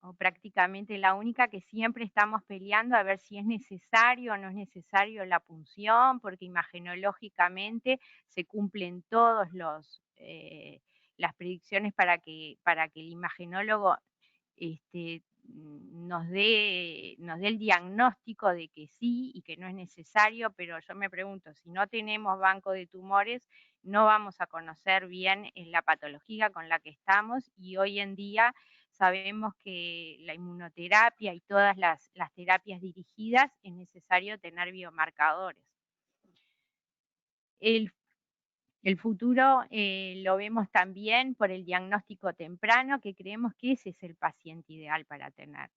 Speaker 3: o prácticamente la única, que siempre estamos peleando a ver si es necesario o no es necesario la punción, porque imagenológicamente se cumplen todos las predicciones para que el imagenólogo nos dé el diagnóstico de que sí y que no es necesario, pero yo me pregunto, si no tenemos banco de tumores, no vamos a conocer bien la patología con la que estamos, y hoy en día sabemos que la inmunoterapia y todas las terapias dirigidas es necesario tener biomarcadores. El futuro lo vemos también por el diagnóstico temprano, que creemos que ese es el paciente ideal para tener.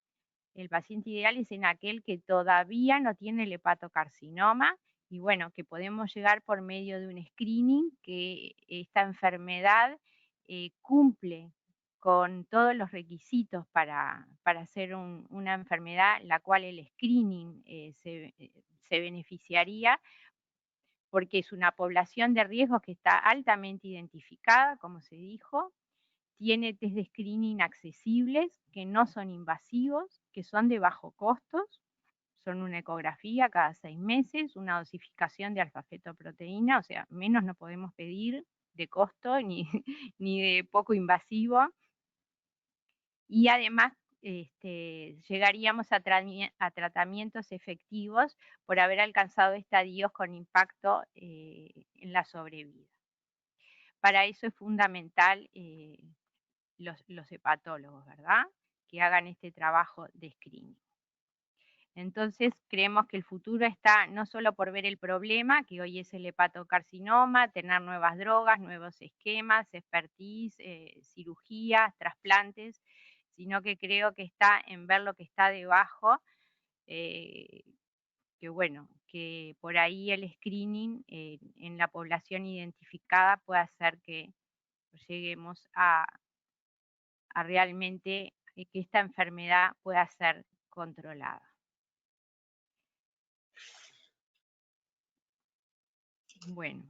Speaker 3: El paciente ideal es en aquel que todavía no tiene el hepatocarcinoma, y bueno, que podemos llegar por medio de un screening, que esta enfermedad cumple con todos los requisitos para ser una enfermedad la cual el screening se beneficiaría, porque es una población de riesgo que está altamente identificada, como se dijo, tiene test de screening accesibles, que no son invasivos, que son de bajo costos, son una ecografía cada 6 meses, una dosificación de alfa-fetoproteína, o sea, menos no podemos pedir de costo ni de poco invasivo, y además llegaríamos a tratamientos efectivos por haber alcanzado estadios con impacto en la sobrevida. Para eso es fundamental los hepatólogos, ¿verdad?, que hagan este trabajo de screening. Entonces, creemos que el futuro está no solo por ver el problema, que hoy es el hepatocarcinoma, tener nuevas drogas, nuevos esquemas, expertise, cirugías, trasplantes, sino que creo que está en ver lo que está debajo, que bueno, que por ahí el screening en la población identificada puede hacer que lleguemos a realmente que esta enfermedad pueda ser controlada. Bueno,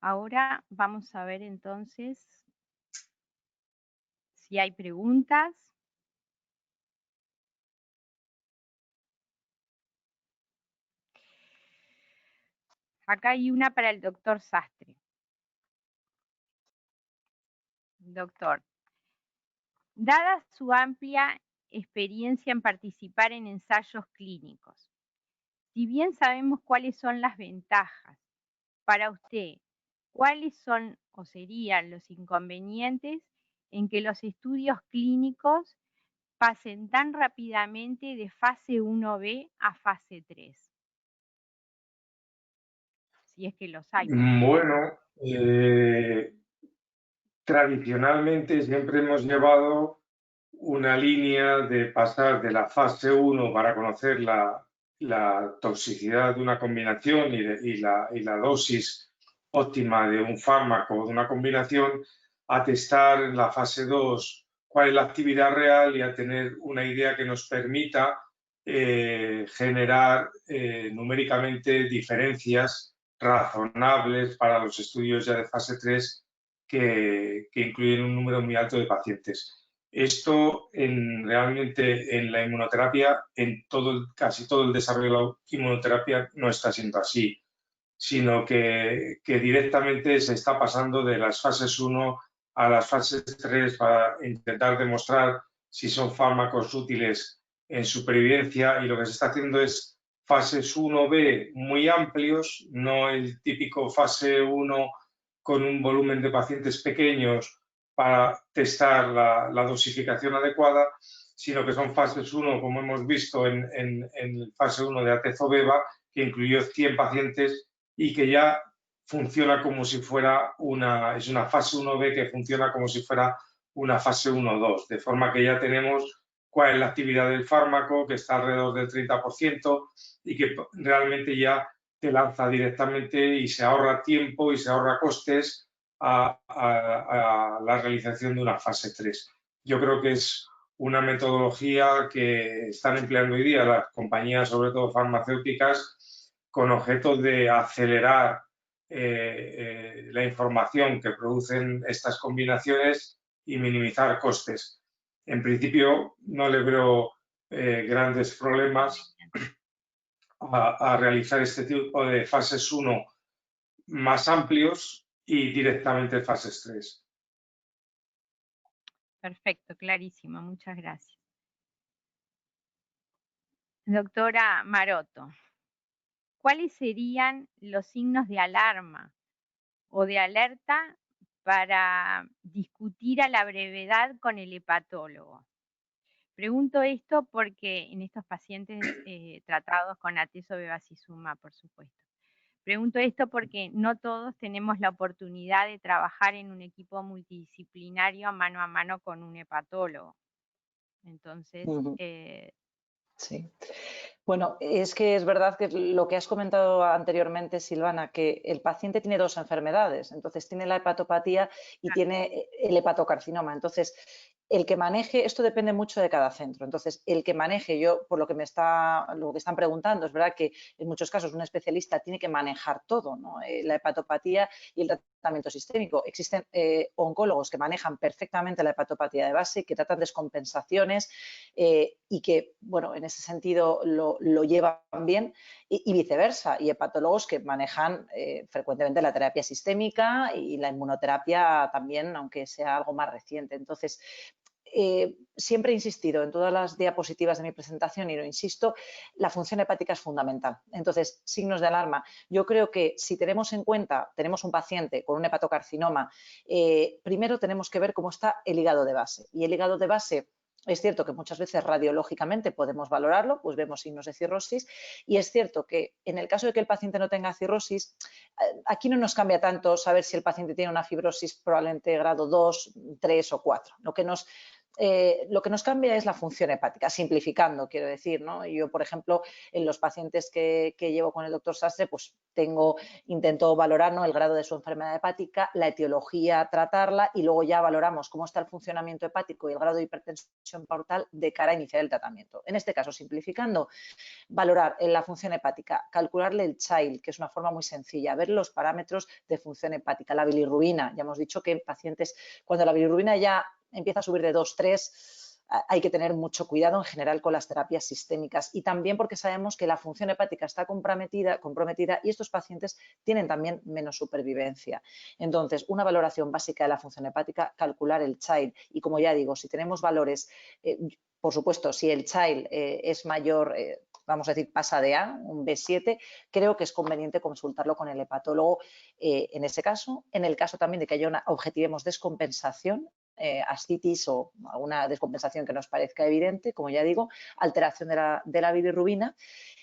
Speaker 3: ahora vamos a ver entonces si hay preguntas. Acá hay una para el doctor Sastre. Doctor, dada su amplia experiencia en participar en ensayos clínicos, si bien sabemos cuáles son las ventajas, para usted, ¿cuáles son o serían los inconvenientes en que los estudios clínicos pasen tan rápidamente de fase 1B a fase 3? Si es que los hay.
Speaker 5: Bueno, tradicionalmente siempre hemos llevado una línea de pasar de la fase 1 para conocer la toxicidad de una combinación y la dosis óptima de un fármaco o de una combinación, a testar en la fase 2 cuál es la actividad real y a tener una idea que nos permita generar numéricamente diferencias razonables para los estudios ya de fase 3 que incluyen un número muy alto de pacientes. Esto realmente en la inmunoterapia, casi todo el desarrollo de la inmunoterapia no está siendo así, sino que directamente se está pasando de las fases 1 a las fases 3 para intentar demostrar si son fármacos útiles en supervivencia, y lo que se está haciendo es fases 1B muy amplios, no el típico fase 1 con un volumen de pacientes pequeños para testar la dosificación adecuada, sino que son fases 1, como hemos visto en fase 1 de Atezo-Beva, que incluyó 100 pacientes y que ya funciona como si fuera es una fase 1B que funciona como si fuera una fase 1-2, de forma que ya tenemos cuál es la actividad del fármaco, que está alrededor del 30% y que realmente ya te lanza directamente y se ahorra tiempo y se ahorra costes a la realización de una fase 3. Yo creo que es una metodología que están empleando hoy día las compañías, sobre todo farmacéuticas, con objeto de acelerar la información que producen estas combinaciones y minimizar costes. En principio, no le veo grandes problemas a realizar este tipo de fases 1 más amplios y directamente fases 3.
Speaker 3: Perfecto, clarísimo, muchas gracias. Doctora Maroto, ¿cuáles serían los signos de alarma o de alerta para discutir a la brevedad con el hepatólogo? Pregunto esto porque en estos pacientes tratados con atezolizumab, por supuesto. Pregunto esto porque no todos tenemos la oportunidad de trabajar en un equipo multidisciplinario mano a mano con un hepatólogo. Entonces,
Speaker 4: sí. Bueno, es que es verdad que lo que has comentado anteriormente, Silvana, que el paciente tiene dos enfermedades. Entonces, tiene la hepatopatía y tiene el hepatocarcinoma. Entonces, el que maneje, esto depende mucho de cada centro. Entonces, el que maneje, yo, por lo que están preguntando, es verdad que en muchos casos un especialista tiene que manejar todo, ¿no? La hepatopatía y el tratamiento sistémico. Existen oncólogos que manejan perfectamente la hepatopatía de base, que tratan descompensaciones y que, bueno, en ese sentido lo llevan bien y viceversa. Y hepatólogos que manejan frecuentemente la terapia sistémica y la inmunoterapia también, aunque sea algo más reciente. Entonces, siempre he insistido en todas las diapositivas de mi presentación y lo insisto, la función hepática es fundamental. Entonces, signos de alarma. Yo creo que si tenemos en cuenta, tenemos un paciente con un hepatocarcinoma, primero tenemos que ver cómo está el hígado de base. Y el hígado de base, Es cierto que muchas veces radiológicamente podemos valorarlo, pues vemos signos de cirrosis, y es cierto que en el caso de que el paciente no tenga cirrosis, aquí no nos cambia tanto saber si el paciente tiene una fibrosis probablemente grado 2, 3 o 4. Lo que nos cambia es la función hepática, simplificando, quiero decir, ¿no? Yo, por ejemplo, en los pacientes que llevo con el doctor Sastre, pues intento valorar, ¿no?, el grado de su enfermedad hepática, la etiología, tratarla, y luego ya valoramos cómo está el funcionamiento hepático y el grado de hipertensión portal de cara a iniciar el tratamiento. En este caso, simplificando, valorar la función hepática, calcularle el child, que es una forma muy sencilla, ver los parámetros de función hepática, la bilirrubina. Ya hemos dicho que en pacientes, cuando la bilirrubina ya empieza a subir de 2, 3, hay que tener mucho cuidado en general con las terapias sistémicas, y también porque sabemos que la función hepática está comprometida y estos pacientes tienen también menos supervivencia. Entonces, una valoración básica de la función hepática, calcular el child, y como ya digo, si tenemos valores, por supuesto, si el child es mayor, vamos a decir, pasa de A, un B7, creo que es conveniente consultarlo con el hepatólogo en ese caso. En el caso también de que objetivemos descompensación, ascitis o alguna descompensación que nos parezca evidente, como ya digo, alteración de la bilirrubina,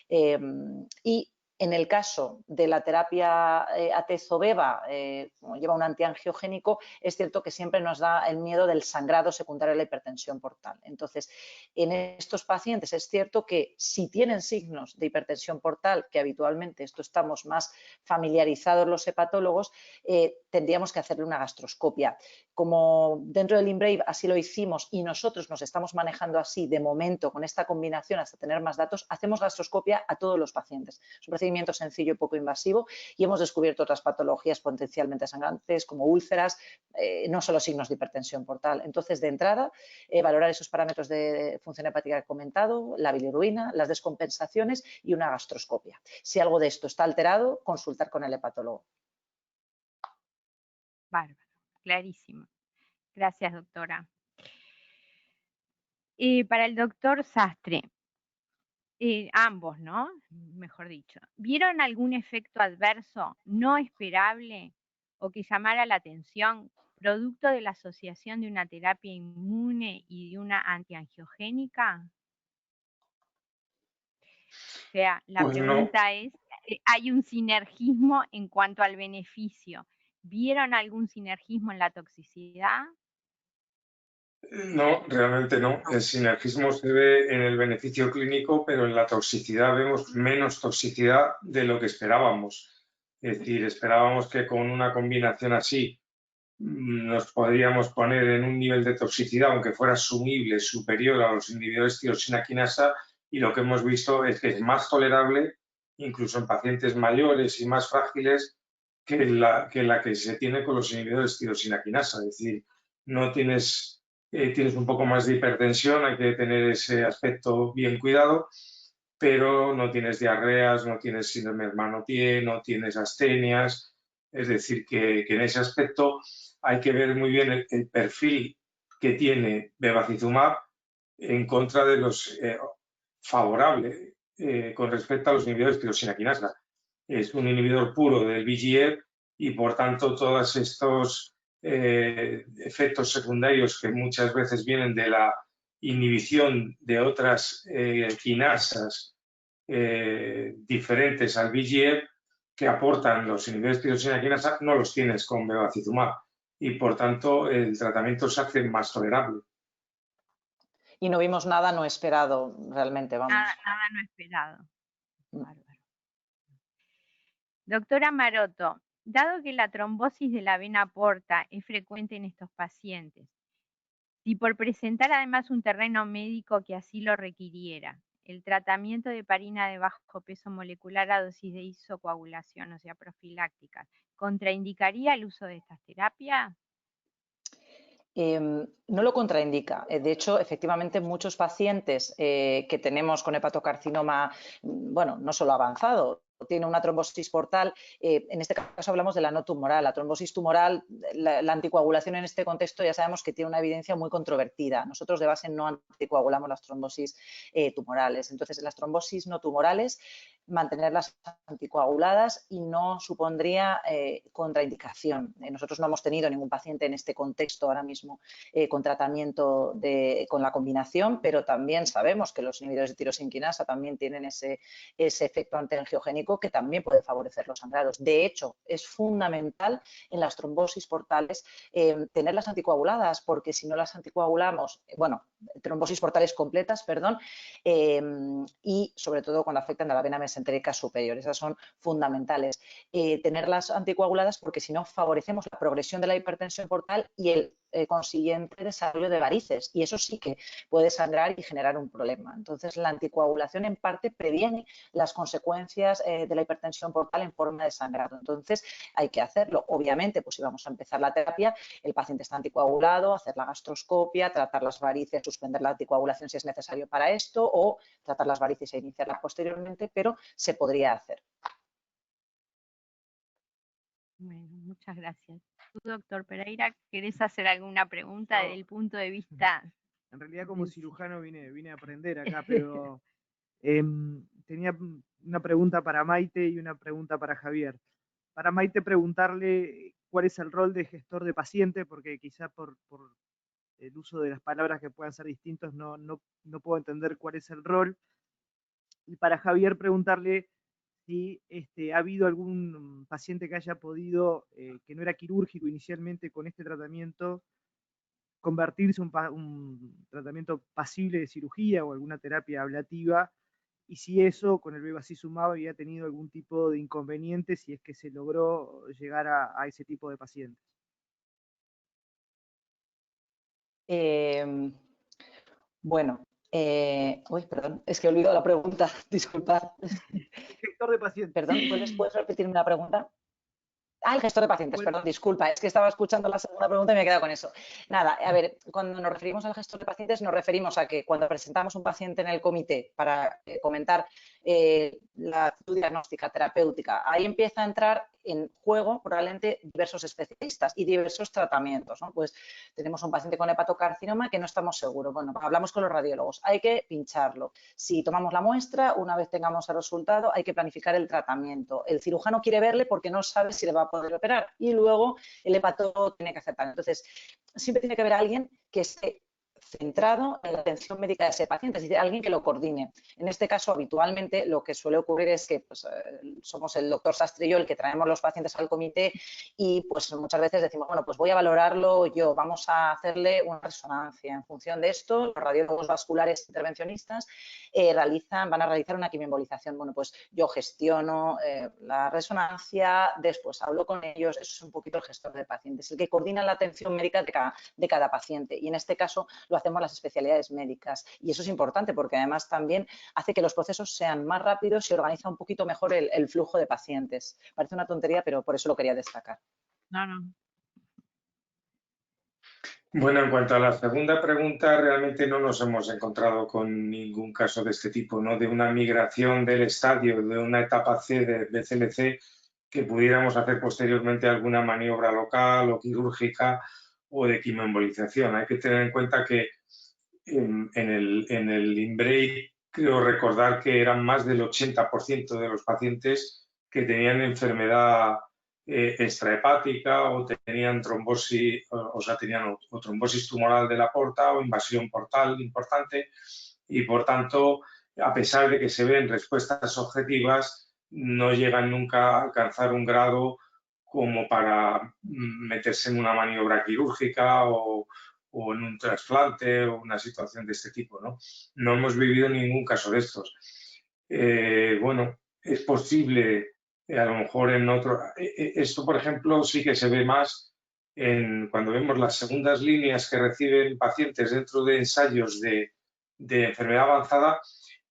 Speaker 4: y en el caso de la terapia atezo-beva, como lleva un antiangiogénico, es cierto que siempre nos da el miedo del sangrado secundario a la hipertensión portal. Entonces, en estos pacientes es cierto que si tienen signos de hipertensión portal, que habitualmente esto estamos más familiarizados los hepatólogos, tendríamos que hacerle una gastroscopia. Como dentro del INBRAVE así lo hicimos y nosotros nos estamos manejando así de momento con esta combinación hasta tener más datos, hacemos gastroscopia a todos los pacientes. Es un procedimiento sencillo y poco invasivo, y hemos descubierto otras patologías potencialmente sangrantes como úlceras, no solo signos de hipertensión portal. Entonces, de entrada, valorar esos parámetros de función hepática que he comentado, la bilirrubina, las descompensaciones y una gastroscopia. Si algo de esto está alterado, consultar con el hepatólogo.
Speaker 3: Bárbaro, clarísimo. Gracias, doctora. Para el doctor Sastre, ambos, ¿no? Mejor dicho, ¿vieron algún efecto adverso no esperable o que llamara la atención, producto de la asociación de una terapia inmune y de una antiangiogénica? O sea, la
Speaker 5: Pues no.
Speaker 3: pregunta es, ¿hay un sinergismo en cuanto al beneficio? ¿Vieron algún sinergismo en la toxicidad?
Speaker 5: No, realmente no. El sinergismo se ve en el beneficio clínico, pero en la toxicidad vemos menos toxicidad de lo que esperábamos. Es decir, esperábamos que con una combinación así nos podríamos poner en un nivel de toxicidad, aunque fuera asumible, superior a los inhibidores tirosina quinasa, y lo que hemos visto es que es más tolerable, incluso en pacientes mayores y más frágiles, que la que se tiene con los inhibidores tirosina quinasa. Es decir, no tienes un poco más de hipertensión, hay que tener ese aspecto bien cuidado, pero no tienes diarreas, no tienes síndrome Hermano-Thier, no tienes astenias. Es decir, que en ese aspecto hay que ver muy bien el perfil que tiene bevacizumab en contra de los favorable con respecto a los inhibidores de tirosina quinasa. Es un inhibidor puro del VEGF y, por tanto, todos estos efectos secundarios que muchas veces vienen de la inhibición de otras quinasas diferentes al VEGF que aportan los inhibidores de tirosina quinasa, no los tienes con bevacizumab, y por tanto el tratamiento se hace más tolerable.
Speaker 4: Y no vimos nada no esperado, realmente, vamos.
Speaker 3: Nada no esperado. Bárbaro. Doctora Maroto, dado que la trombosis de la vena porta es frecuente en estos pacientes, si por presentar además un terreno médico que así lo requiriera, el tratamiento de heparina de bajo peso molecular a dosis de isocoagulación, o sea, profilácticas, ¿contraindicaría el uso de estas terapias?
Speaker 4: No lo contraindica. De hecho, efectivamente, muchos pacientes que tenemos con hepatocarcinoma, bueno, no solo avanzado, tiene una trombosis portal, en este caso hablamos de la no tumoral. La trombosis tumoral, la anticoagulación en este contexto ya sabemos que tiene una evidencia muy controvertida. Nosotros de base no anticoagulamos las trombosis tumorales. Entonces, las trombosis no tumorales, mantener las anticoaguladas y no supondría contraindicación. Nosotros no hemos tenido ningún paciente en este contexto ahora mismo con tratamiento con la combinación, pero también sabemos que los inhibidores de tirosinquinasa también tienen ese efecto antiangiogénico que también puede favorecer los sangrados. De hecho, es fundamental en las trombosis portales tener las anticoaguladas, porque si no las anticoagulamos, trombosis portales completas, perdón, y sobre todo cuando afectan a la vena mesentérica superior. Esas son fundamentales. Tenerlas anticoaguladas porque si no favorecemos la progresión de la hipertensión portal y el consiguiente desarrollo de varices, y eso sí que puede sangrar y generar un problema. Entonces, la anticoagulación en parte previene las consecuencias de la hipertensión portal en forma de sangrado. Entonces, hay que hacerlo. Obviamente, pues si vamos a empezar la terapia, el paciente está anticoagulado, hacer la gastroscopia, tratar las varices, suspender la anticoagulación si es necesario para esto, o tratar las varices e iniciarlas posteriormente, pero se podría hacer.
Speaker 3: Bueno, muchas gracias. ¿Tú, doctor Pereira, querés hacer alguna pregunta desde el punto de vista?
Speaker 6: En realidad, como cirujano vine a aprender acá, pero tenía una pregunta para Maite y una pregunta para Javier. Para Maite, preguntarle cuál es el rol de gestor de paciente, porque quizá por el uso de las palabras que puedan ser distintos no puedo entender cuál es el rol. Y para Javier, preguntarle si ha habido algún paciente que haya podido, que no era quirúrgico inicialmente con este tratamiento, convertirse en un tratamiento pasible de cirugía o alguna terapia ablativa, y si eso con el bevacizumab había tenido algún tipo de inconveniente, si es que se logró llegar a ese tipo de pacientes.
Speaker 4: Perdón, es que he olvidado la pregunta, disculpad.
Speaker 6: Gestor de pacientes.
Speaker 4: Perdón, ¿puedes repetirme la pregunta? Ah, el gestor de pacientes, perdón, disculpa, es que estaba escuchando la segunda pregunta y me he quedado con eso. Nada, a ver, cuando nos referimos al gestor de pacientes nos referimos a que cuando presentamos un paciente en el comité para comentar la actitud diagnóstica terapéutica, ahí empieza a entrar en juego probablemente diversos especialistas y diversos tratamientos, ¿no? Pues tenemos un paciente con hepatocarcinoma que no estamos seguros. Bueno, hablamos con los radiólogos, hay que pincharlo. Si tomamos la muestra, una vez tengamos el resultado, hay que planificar el tratamiento. El cirujano quiere verle porque no sabe si le va a poder operar y luego el hepatólogo tiene que aceptar. Entonces, siempre tiene que haber alguien que esté centrado en la atención médica de ese paciente, es decir, alguien que lo coordine. En este caso, habitualmente, lo que suele ocurrir es que somos el doctor Sastre y yo el que traemos los pacientes al comité y pues muchas veces decimos, bueno, pues voy a valorarlo yo, vamos a hacerle una resonancia. En función de esto, los radiólogos vasculares intervencionistas van a realizar una quimioembolización. Bueno, pues yo gestiono la resonancia, después hablo con ellos, eso es un poquito el gestor de pacientes, el que coordina la atención médica de cada paciente, y en este caso lo hacemos las especialidades médicas, y eso es importante porque además también hace que los procesos sean más rápidos y organiza un poquito mejor el flujo de pacientes. Parece una tontería, pero por eso lo quería destacar.
Speaker 3: No.
Speaker 5: Bueno, en cuanto a la segunda pregunta, realmente no nos hemos encontrado con ningún caso de este tipo, ¿no? De una migración del estadio de una etapa C de BCLC que pudiéramos hacer posteriormente alguna maniobra local o quirúrgica o de quimioembolización. Hay que tener en cuenta que en el INBREI creo recordar que eran más del 80% de los pacientes que tenían enfermedad extrahepática o tenían trombosis, tenían trombosis tumoral de la porta o invasión portal importante, y por tanto, a pesar de que se ven respuestas objetivas, no llegan nunca a alcanzar un grado como para meterse en una maniobra quirúrgica o en un trasplante o una situación de este tipo, ¿no? No hemos vivido ningún caso de estos. Bueno, es posible, a lo mejor en otro... Esto, por ejemplo, sí que se ve más cuando vemos las segundas líneas que reciben pacientes dentro de ensayos de enfermedad avanzada.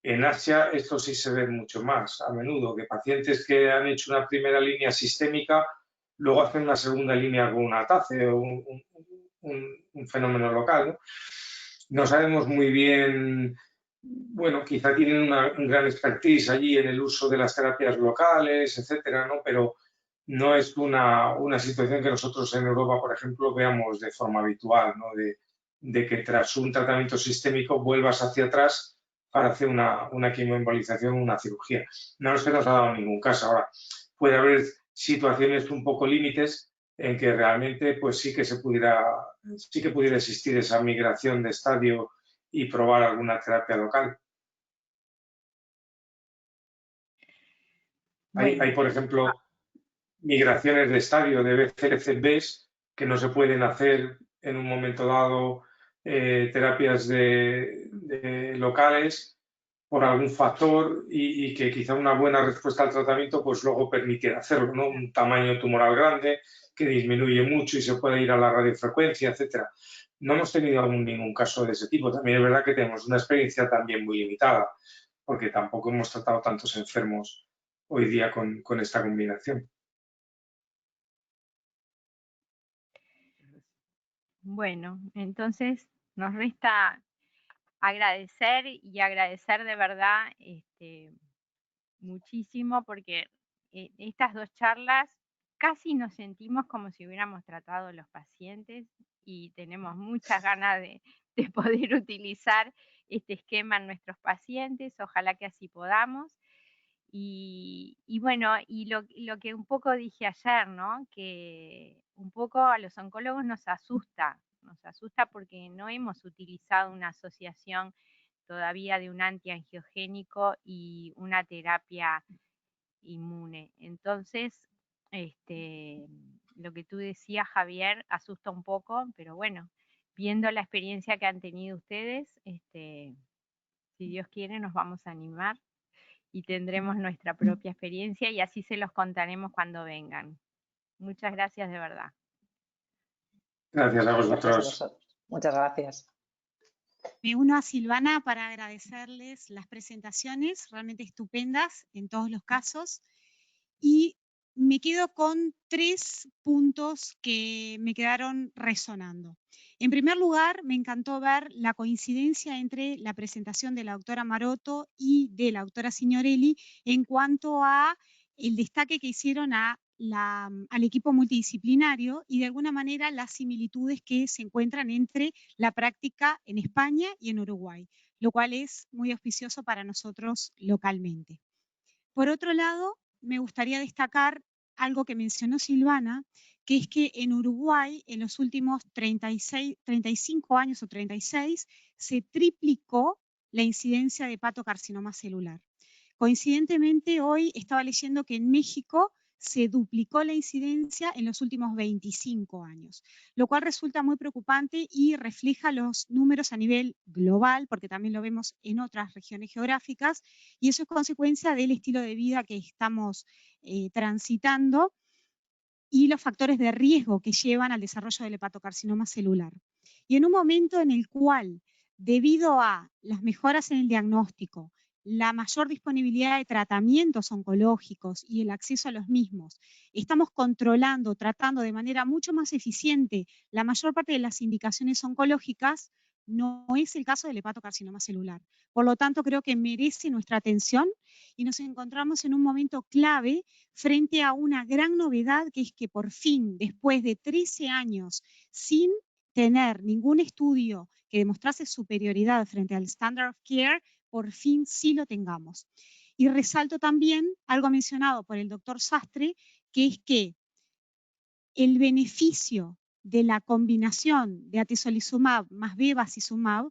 Speaker 5: En Asia esto sí se ve mucho más a menudo, que pacientes que han hecho una primera línea sistémica luego hacen una segunda línea con un ATACE o un fenómeno local, ¿no? No sabemos muy bien, bueno, quizá tienen un gran expertise allí en el uso de las terapias locales, etcétera, ¿no? Pero no es una situación que nosotros en Europa, por ejemplo, veamos de forma habitual, ¿no? De que tras un tratamiento sistémico vuelvas hacia atrás para hacer una quimioembolización o una cirugía. No se nos ha dado ningún caso. Ahora, puede haber situaciones un poco límites en que realmente pues sí que pudiera existir esa migración de estadio y probar alguna terapia local.
Speaker 3: Bueno,
Speaker 5: Hay, por ejemplo, migraciones de estadio de BCLC-Bs que no se pueden hacer en un momento dado, terapias locales por algún factor y que quizá una buena respuesta al tratamiento pues luego permitiera hacerlo, ¿no? Un tamaño tumoral grande que disminuye mucho y se puede ir a la radiofrecuencia, etcétera. No hemos tenido aún ningún caso de ese tipo. También es verdad que tenemos una experiencia también muy limitada, porque tampoco hemos tratado tantos enfermos hoy día con esta combinación.
Speaker 3: bueno, entonces nos resta agradecer y agradecer de verdad muchísimo, porque estas 2 charlas casi nos sentimos como si hubiéramos tratado a los pacientes y tenemos muchas ganas de poder utilizar este esquema en nuestros pacientes, ojalá que así podamos. Y bueno, y lo que un poco dije ayer, ¿no? Que un poco a los oncólogos nos asusta porque no hemos utilizado una asociación todavía de un antiangiogénico y una terapia inmune. Entonces, lo que tú decías, Javier, asusta un poco, pero bueno, viendo la experiencia que han tenido ustedes, si Dios quiere, nos vamos a animar y tendremos nuestra propia experiencia y así se los contaremos cuando vengan. Muchas gracias de verdad.
Speaker 5: Gracias a
Speaker 4: Gracias a
Speaker 5: vosotros.
Speaker 4: vosotros. Muchas gracias.
Speaker 1: Me uno a Silvana para agradecerles las presentaciones, realmente estupendas en todos los casos. Y me quedo con 3 puntos que me quedaron resonando. En primer lugar, me encantó ver la coincidencia entre la presentación de la doctora Maroto y de la doctora Signorelli en cuanto a el destaque que hicieron al equipo multidisciplinario y de alguna manera las similitudes que se encuentran entre la práctica en España y en Uruguay, lo cual es muy auspicioso para nosotros localmente. Por otro lado, me gustaría destacar algo que mencionó Silvana, que es que en Uruguay en los últimos 35 años o 36 se triplicó la incidencia de hepatocarcinoma celular. Coincidentemente, hoy estaba leyendo que en México se duplicó la incidencia en los últimos 25 años, lo cual resulta muy preocupante y refleja los números a nivel global, porque también lo vemos en otras regiones geográficas, y eso es consecuencia del estilo de vida que estamos transitando y los factores de riesgo que llevan al desarrollo del hepatocarcinoma celular. Y en un momento en el cual, debido a las mejoras en el diagnóstico, la mayor disponibilidad de tratamientos oncológicos y el acceso a los mismos, estamos controlando, tratando de manera mucho más eficiente la mayor parte de las indicaciones oncológicas, no es el caso del hepatocarcinoma celular. Por lo tanto, creo que merece nuestra atención y nos encontramos en un momento clave frente a una gran novedad, que es que por fin, después de 13 años, sin tener ningún estudio que demostrase superioridad frente al standard of care, por fin sí lo tengamos. Y resalto también algo mencionado por el doctor Sastre, que es que el beneficio de la combinación de atezolizumab más bevacizumab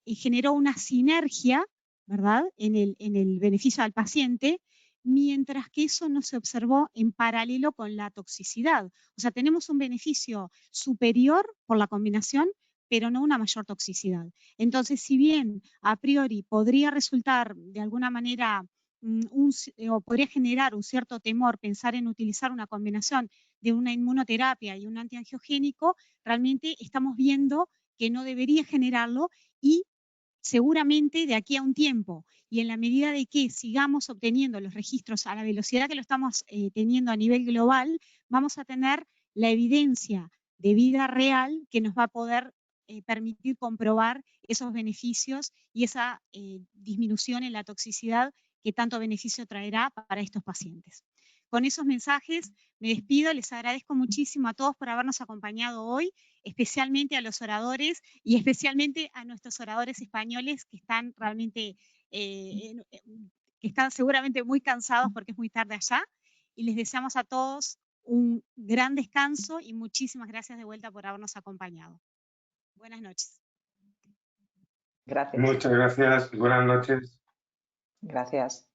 Speaker 1: generó una sinergia, ¿verdad?, en el beneficio al paciente, mientras que eso no se observó en paralelo con la toxicidad. O sea, tenemos un beneficio superior por la combinación, pero no una mayor toxicidad. Entonces, si bien a priori podría resultar de alguna manera o podría generar un cierto temor pensar en utilizar una combinación de una inmunoterapia y un antiangiogénico, realmente estamos viendo que no debería generarlo y seguramente de aquí a un tiempo y en la medida de que sigamos obteniendo los registros a la velocidad que lo estamos teniendo a nivel global, vamos a tener la evidencia de vida real que nos va a poder permitir comprobar esos beneficios y esa disminución en la toxicidad que tanto beneficio traerá para estos pacientes. Con esos mensajes me despido, les agradezco muchísimo a todos por habernos acompañado hoy, especialmente a los oradores y especialmente a nuestros oradores españoles que están realmente que están seguramente muy cansados porque es muy tarde allá, y les deseamos a todos un gran descanso y muchísimas gracias de vuelta por habernos acompañado. Buenas noches.
Speaker 4: Gracias.
Speaker 5: Muchas gracias y buenas noches.
Speaker 4: Gracias.